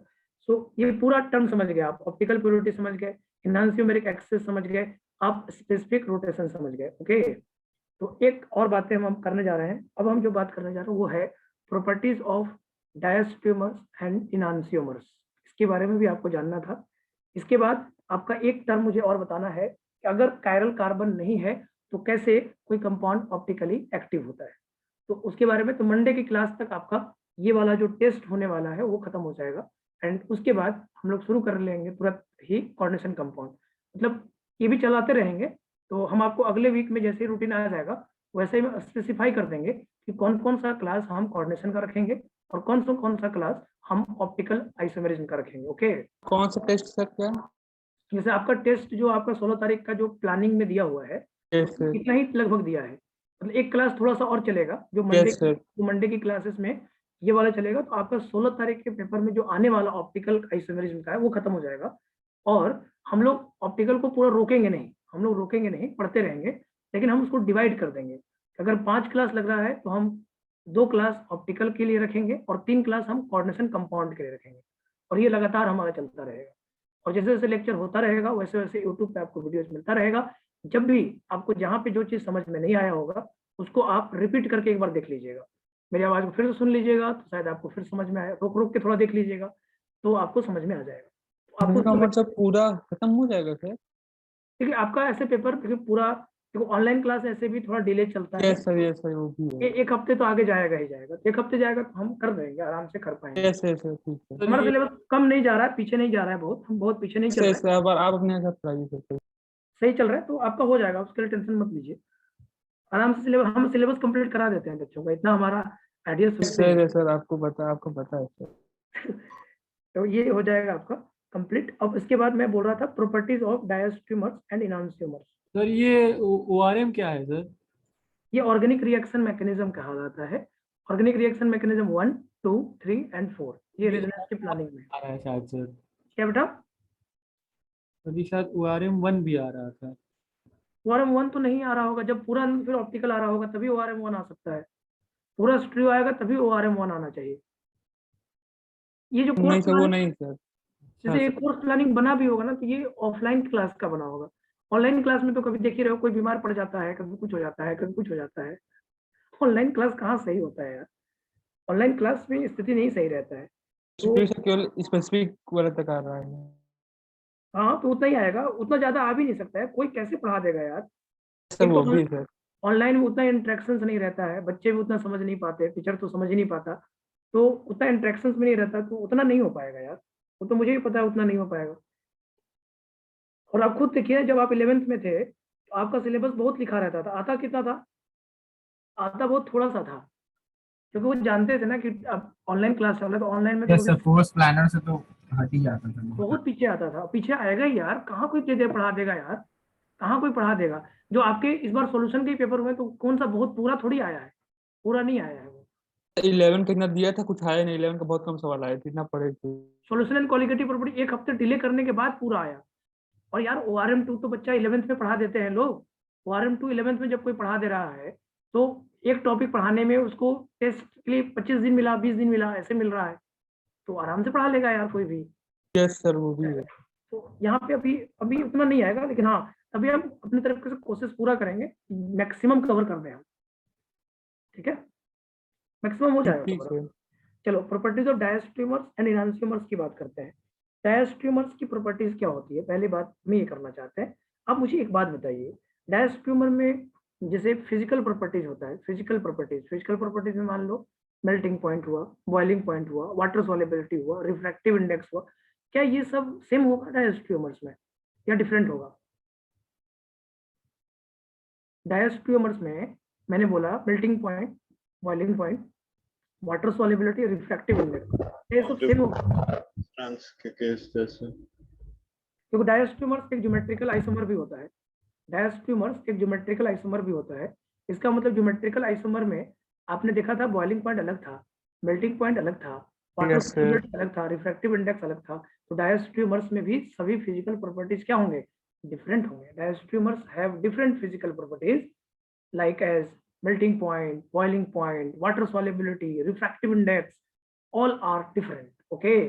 सो ये पूरा टर्म समझ गए आप, ऑप्टिकल प्योरिटी समझ गए, एनहांसियोमेरिक एक्सिस समझ गए, आप स्पेसिफिक रोटेशन समझ गए। ओके, तो एक और बातें हम करने जा रहे हैं। अब हम जो बात करने जा रहे हैं वो है प्रॉपर्टीज ऑफ डायस्ट्रोमर्स एंड एनहांसियोमर्स। इसके बारे में भी आपको जानना था। इसके बाद आपका एक टर्म मुझे और बताना है कि अगर कायरल कार्बन नहीं है तो कैसे कोई कंपाउंड ऑप्टिकली एक्टिव होता है। तो उसके बारे में तो मंडे की क्लास तक आपका ये वाला जो टेस्ट होने वाला है वो खत्म हो जाएगा, एंड उसके बाद हम लोग शुरू कर लेंगे तुरंत ही कोऑर्डिनेशन कंपाउंड। मतलब ये भी चलाते रहेंगे, तो हम आपको अगले वीक में जैसे ही रूटीन आ जाएगा वैसे ही स्पेसिफाई कर देंगे कि कौन कौन सा क्लास हम कोऑर्डिनेशन का रखेंगे और कौन सा क्लास हम ऑप्टिकल आइसोमेरिज्म का रखेंगे। ओके, कौन सा टेस्ट सर क्या? जैसे आपका टेस्ट जो आपका 16 तारीख का जो प्लानिंग में दिया हुआ है, यस सर, इतना ही लगभग दिया है, मतलब एक क्लास थोड़ा सा और चलेगा, जो यस सर, मंडे की क्लासेस में ये वाला चलेगा। तो आपका 16 तारीख के पेपर में जो आने वाला ऑप्टिकल आइसोमेरिज्म का है वो खत्म हो जाएगा। और हम लोग ऑप्टिकल को पूरा रोकेंगे नहीं, पढ़ते रहेंगे, लेकिन हम उसको डिवाइड कर देंगे। अगर 5 क्लास लग रहा है तो हम 2 क्लास ऑप्टिकल के लिए रखेंगे और 3 क्लास हम कोऑर्डिनेशन कंपाउंड के लिए रखेंगे, और ये लगातार हमारा चलता रहेगा। और जैसे जैसे लेक्चर होता रहेगा वैसे वैसे यूट्यूब पे आपको वीडियोस मिलता रहेगा। जब भी आपको जहाँ पे जो चीज़ समझ में नहीं आया होगा उसको आप रिपीट करके एक बार देख लीजिएगा, मेरी आवाज़ को फिर से सुन लीजिएगा तो शायद आपको फिर समझ में आए, रोक के थोड़ा देख लीजिएगा तो आपको समझ में आ जाएगा। तो आपको इसका मतलब पूरा खत्म हो जाएगा सर? देखिए आपका ऐसे पेपर देखिए पूरा, देखो ऑनलाइन क्लास ऐसे भी थोड़ा डिले चलता है। यस सर, वो भी है। एक हफ्ते तो आगे जाएगा ही जाएगा, एक हफ्ते जाएगा तो हम कर देंगे, आराम से कर पाएंगे। यस सर, ठीक है। हमारा सिलेबस कम नहीं जा रहा है, पीछे नहीं जा रहा है, हम बहुत पीछे नहीं चल रहे हैं, सर आप अपने साथ पढ़ाइए सर। सही चल रहा है, तो आपका हो जाएगा, उसके लिए टेंशन मत लीजिए। आराम से हम सिलेबस कंप्लीट करा देते हैं बच्चों का, इतना हमारा आइडिया सर आपको पता है सर। तो ये हो जाएगा आपका कंप्लीट। अब इसके बाद मैं बोल रहा था प्रॉपर्टीज ऑफ डायस्ट्रीमर्स एंड इनहांसियोमर्स। सर ये ORM क्या है सर? ये ऑर्गेनिक रिएक्शन मैकेनिज्म कहा जाता है। ऑर्गेनिक रिएक्शन मैकेनिज्म 1, 2, 3 एंड 4 ये रेजोनेंस की प्लानिंग में आ रहा है शायद सर, क्या बेटा? अभी शायद ORM 1 भी आ रहा था। ORM 1 तो नहीं आ रहा होगा, जब पूरा फिर ऑप्टिकल आ रहा होगा तभी ORM 1 आ सकता है, पूरा स्ट्रियो आएगा तभी ORM 1 आना चाहिए। ये जो नहीं कोर्स सर, वो नहीं सर। जैसे कोर्स प्लानिंग बना भी होगा ना तो ये ऑफलाइन क्लास का बना होगा। ऑनलाइन क्लास में तो कभी देख ही रहे हो, कोई बीमार पड़ जाता है, कभी कुछ हो जाता है, कभी कुछ हो जाता है। ऑनलाइन क्लास कहाँ सही होता है यार, ऑनलाइन क्लास में स्थिति नहीं सही रहता है। तो केवल स्पेसिफिक वाला तक आ रहा है। हाँ, तो उतना ही आएगा, उतना ज्यादा आ भी नहीं सकता है, कोई कैसे पढ़ा देगा यार। सर एक वो तो भी सर। ऑनलाइन में उतना इंटरेक्शंस नहीं रहता है, बच्चे भी उतना समझ नहीं पाते, टीचर तो समझ ही नहीं पाता, तो उतना इंटरेक्शंस में नहीं रहता, तो उतना नहीं हो पाएगा यार। वो तो मुझे भी पता है उतना नहीं हो पाएगा। और आप खुद देखिए, जब आप 11th में थे तो आपका सिलेबस बहुत लिखा रहता था, आता कितना था? आता बहुत थोड़ा सा था, क्योंकि वो जानते थे ना कि अब ऑनलाइन क्लास चल रहा है, तो ऑनलाइन में तो यस सर, कोर्स प्लानर से तो हट ही जाता था बहुत पीछे आता था, पीछे आएगा ही यार, कहाँ कोई चीजें पढ़ा देगा यार, कहाँ कोई पढ़ा देगा। जो आपके इस बार सॉल्यूशन के पेपर हुए तो कौन सा बहुत पूरा थोड़ी आया है, पूरा नहीं आया है वो। 11 कितना दिया था, कुछ आया नहीं। 11 का बहुत कम सवाल आए थे, इतना पढ़े थे। सॉल्यूशन एंड क्वालिटेटिव प्रॉपर्टी एक हफ्ते डिले करने के बाद पूरा आया। और यार ORM 2 तो बच्चा 11th में पढ़ा देते हैं लोग। ORM 2 11th में जब कोई पढ़ा दे रहा है तो एक टॉपिक पढ़ाने में उसको टेस्ट के लिए 25 दिन मिला, 20 दिन मिला, ऐसे मिल रहा है, तो आराम से पढ़ा लेगा यार कोई भी। यस सर, वो भी है। तो यहाँ पे अभी अभी उतना नहीं आएगा, लेकिन हाँ अभी हम अपनी तरफ से कोशिश पूरा करेंगे, मैक्सिमम कवर कर दें हम, ठीक है, मैक्सिमम हो जाएगा ठीक cover। है। चलो प्रॉपर्टीज ऑफ डायस्ट्रीमर्स एंड इनहांसियोमर्स की बात करते हैं। डायस्ट्रीमर्स की प्रॉपर्टीज क्या होती है, पहली बात हम ये करना चाहते हैं। आप मुझे एक बात बताइए, डायस्ट्रीमर में जैसे फिजिकल प्रॉपर्टीज होता है, फिजिकल प्रॉपर्टीज में मान लो मेल्टिंग पॉइंट हुआ, बॉइलिंग पॉइंट हुआ, वाटर सॉल्युबिलिटी हुआ, रिफ्रैक्टिव इंडेक्स हुआ, क्या ये सब सेम होगा डायस्ट्रीमर्स में या डिफरेंट होगा? डायस्ट्रीमर्स में मैंने बोला melting point, boiling point, water solubility, refractive index, ये सब सेम होगा? ट्रांस के केस जैसे। क्योंकि डायस्ट्रीमर्स एक ज्योमेट्रिकल आइसोमर भी होता है, डायस्ट्रीमर्स एक ज्योमेट्रिकल आइसोमर भी होता है। इसका मतलब ज्योमेट्रिकल आइसोमर में आपने देखा था बॉइलिंग पॉइंट अलग था, मेल्टिंग पॉइंट अलग था, वाटर Yes, sir. सॉल्युबिलिटी अलग था, रिफ्रैक्टिव इंडेक्स अलग था। तो डायस्ट्रीमर्स में भी सभी फिजिकल प्रॉपर्टीज क्या होंगे? डिफरेंट होंगे। Diastereomers have different physical properties like as melting point, boiling point, water solubility, refractive index, all are different. Okay?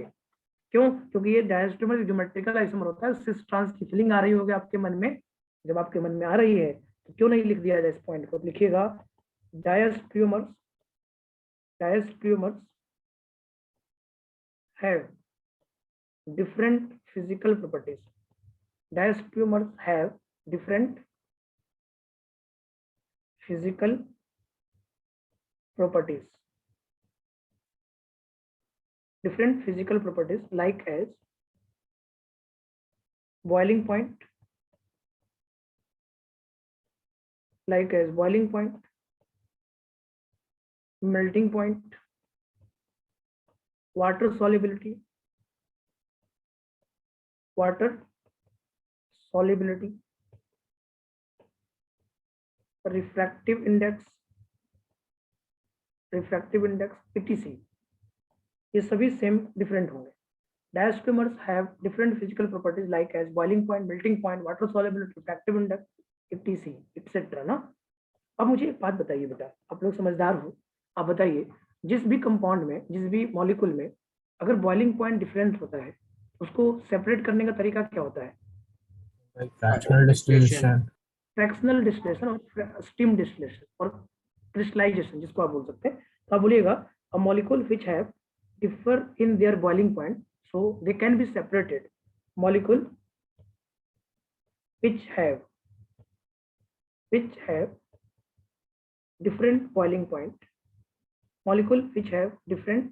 क्यों? क्योंकि ये डायस्ट्रीमर ज्योमेट्रिकल आइसोमर होता है। सिस ट्रांस की फीलिंग आ रही होगी आपके मन में, जब आपके मन में आ रही है तो क्यों नहीं लिख दिया जाए इस पॉइंट को? लिखिएगा डायस्ट्रीमर्स have different physical properties. Diastereomers have different physical properties. Different physical properties like as boiling point, melting point, water solubility, water solubility, refractive index, etc. ये सभी सेम डिफरेंट होंगे. Diastomers have different physical properties like as boiling point, melting point, water solubility, refractive index, etc. etc. ना. अब मुझे एक बात बताइए बेटा, आप लोग समझदार हो, आप बताइए जिस भी कंपाउंड में, जिस भी मॉलिक्यूल में अगर बॉइलिंग पॉइंट डिफरेंट होता है उसको सेपरेट करने का तरीका क्या होता है? फ्रैक्शनल डिस्टिलेशन, फ्रैक्शनल डिस्टिलेशन और स्टीम डिस्टिलेशन और क्रिस्टलाइजेशन जिसको आप बोल सकते हैं. तो आप बोलिएगा a molecule which have differ in their boiling point, so they can be separated. Molecule which have different boiling point, molecule which have different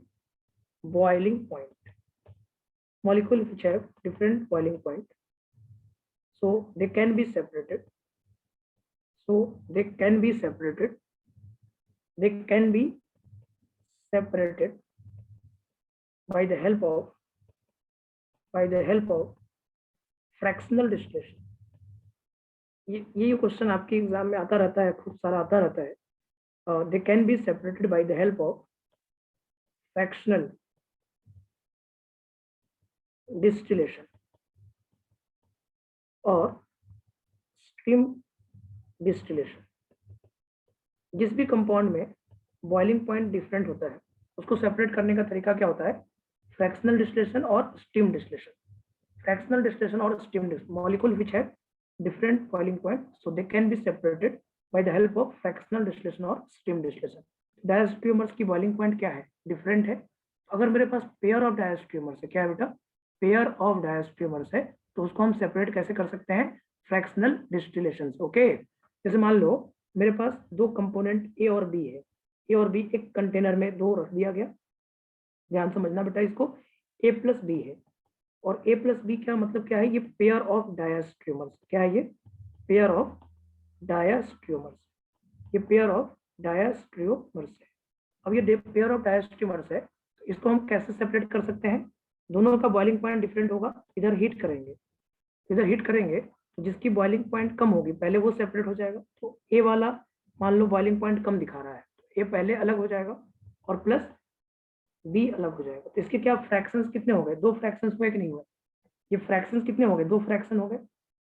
boiling point, molecule which have different boiling point, so they can be separated, they can be separated by the help of fractional distillation. ये question आपके exam में आता रहता है, खूब सारा आता रहता है. They can be separated by the help of fractional distillation और steam distillation. जिस भी कंपाउंड में बॉइलिंग पॉइंट डिफरेंट होता है उसको सेपरेट करने का तरीका क्या होता है? फ्रैक्शनल डिस्टिलेशन और स्टीम डिस्टिलेशन. फ्रैक्शनल डिस्टिलेशन और steam distillation, molecule which have different boiling point, so they can be separated by the help of fractional distillation और स्टीम डिस्टिलेशन. डायस्ट्रीमर्स की बॉइलिंग पॉइंट क्या है? डिफरेंट है. अगर मेरे पास पेयर ऑफ डायस्ट्रीमर्स है, क्या है बेटा? पेयर ऑफ डायस्ट्रीमर्स है, तो उसको हम सेपरेट कैसे कर सकते हैं? Fractional distillation. ओके, जैसे मान लो मेरे पास दो कंपोनेंट ए और बी है. ए और बी एक कंटेनर में दो रख दिया गया. ध्यान समझना बेटा, इसको A प्लस बी है और A प्लस बी क्या मतलब क्या है? ये पेयर ऑफ डायस्ट्रीमर्स. क्या है ये? Pair of diastereomers. ये पेयर ऑफ डायस्ट्रीमर्स है. अब ये पेयर ऑफ डायस्ट्रीमर्स है, तो इसको हम कैसे सेपरेट कर सकते हैं? दोनों का बॉइलिंग पॉइंट डिफरेंट होगा. इधर हीट करेंगे तो जिसकी बॉइलिंग पॉइंट कम होगी पहले वो सेपरेट हो जाएगा. तो ए वाला मान लो बॉइलिंग पॉइंट कम दिखा रहा है, तो ए पहले अलग हो जाएगा और प्लस बी अलग हो जाएगा. तो इसके क्या फ्रैक्शंस कितने हो गए? दो फ्रैक्शंस हुए कि नहीं हुए? ये फ्रैक्शंस कितने हो गए? दो फ्रैक्शन हो गए.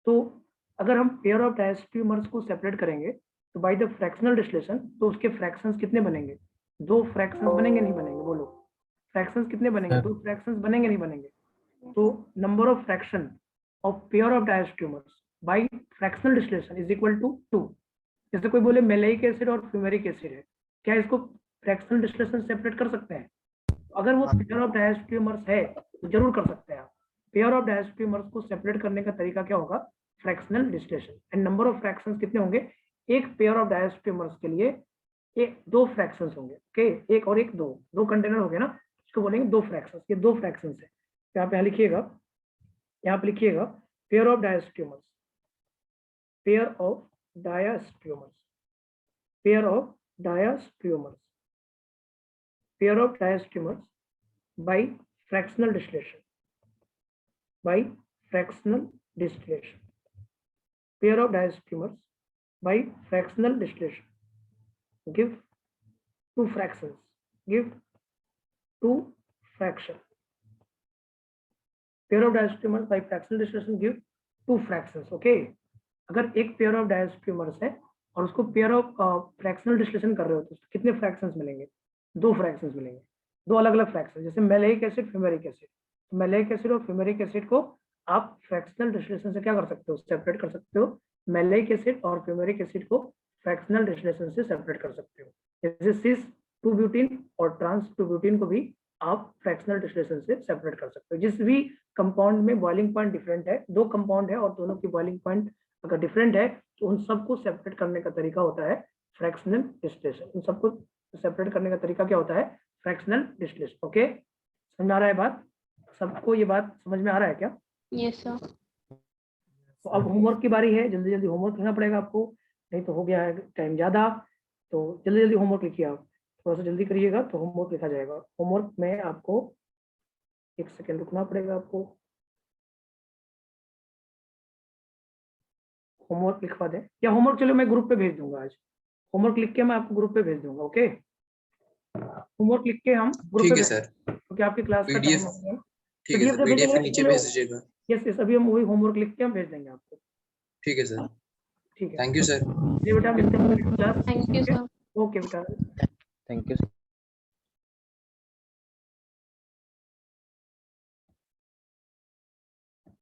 तो अगर हम पेयर ऑफ डायस्ट्रीमर्स को सेपरेट करेंगे तो बाय द फ्रैक्शनल डिस्टिलेशन, तो उसके फ्रैक्शंस कितने बनेंगे? दो फ्रैक्शंस बनेंगे नहीं बनेंगे? बोलो, फ्रैक्शंस कितने बनेंगे? दो फ्रैक्शंस बनेंगे नहीं बनेंगे? तो number of fraction of pair of diastereomers by fractional distillation is equal to 2. जैसे कोई बोले मेलेइक एसिड और फ्यूमेरिक एसिड है, क्या इसको फ्रैक्शनल डिस्टिलेशन सेपरेट कर सकते हैं? अगर वो पेयर ऑफ डायस्ट्रीमर्स है तो जरूर कर सकते हैं आप. पेयर ऑफ डायस्ट्रीमर्स को सेपरेट करने का तरीका क्या होगा? Fractional distillation. And number of fractions कितने होंगे? एक पेयर ऑफ डायस्ट्रीमर्स के लिए दो फ्रैक्शंस होंगे. ओके, एक और एक, दो कंटेनर हो गए ना, इसको बोलेंगे दो फ्रैक्शंस. ये दो फ्रैक्शंस है. तो आप यहाँ लिखिएगा pair of diastereomers, pair of diastereomers, pair of diastereomers, pair of diastereomers by fractional distillation, by fractional distillation, pair of diastreamers by fractional distillation give two fractions, give two fraction. Pair of diastreamers by fractional distillation give two fractions. Okay, अगर एक pair of डायस्ट्रीमर्स है और उसको pair of fractional distillation कर रहे हो तो कितने फ्रैक्शंस मिलेंगे? दो फ्रैक्शंस मिलेंगे, दो अलग अलग फ्रैक्शन. जैसे maleic acid, fumaric acid, maleic acid और फ्यूमेरिक एसिड को आप फ्रैक्शनल डिस्टिलेशन से क्या कर सकते हो? सेपरेट कर सकते हो. मेलेइक एसिड और फ्यूमेरिक एसिड को फ्रैक्शनल डिस्टिलेशन से सेपरेट कर सकते हो. जैसे सिस 2 ब्यूटीन और ट्रांस 2 ब्यूटीन को भी आप फ्रैक्शनल डिस्टिलेशन से सेपरेट कर सकते हो. जिस भी कंपाउंड में बॉइलिंग पॉइंट डिफरेंट है, दो कंपाउंड है और दोनों की बॉइलिंग पॉइंट अगर डिफरेंट है तो उन सबको सेपरेट करने का तरीका होता है फ्रैक्शनल डिस्टिलेशन. उन सबको सेपरेट करने का तरीका क्या होता है? Fractional distillation. ओके, समझ में आ रहा है बात? सबको ये बात समझ में आ रहा है क्या? Yes sir. तो अब होमवर्क की बारी है. जल्दी जल्दी होमवर्क लिखना पड़ेगा आपको, नहीं तो हो गया है टाइम ज़्यादा. तो जल्दी जल्दी होमवर्क लिखिए. आप थोड़ा सा जल्दी करिएगा तो होमवर्क लिखा जाएगा. होमवर्क में आपको एक सेकेंड रुकना पड़ेगा आपको। होमवर्क लिखवा दें या होमवर्क चलो मैं ग्रुप पे भेज दूंगा, आज होमवर्क लिख के मैं आपको ग्रुप पे भेज दूंगा। ओके, होमवर्क लिख के हम ग्रुप ठीक पे है भेज सर, क्योंकि आपकी क्लास का PDF टाइम हो गया। ठीक है सर, PDF नीचे भेज दीजिएगा। यस यस, अभी हम वही होमवर्क लिख के हम भेज देंगे आपको। ठीक है सर, ठीक है, थैंक यू सर। ये बेटा मिलते हैं class. Thank you sir. Okay बेटा।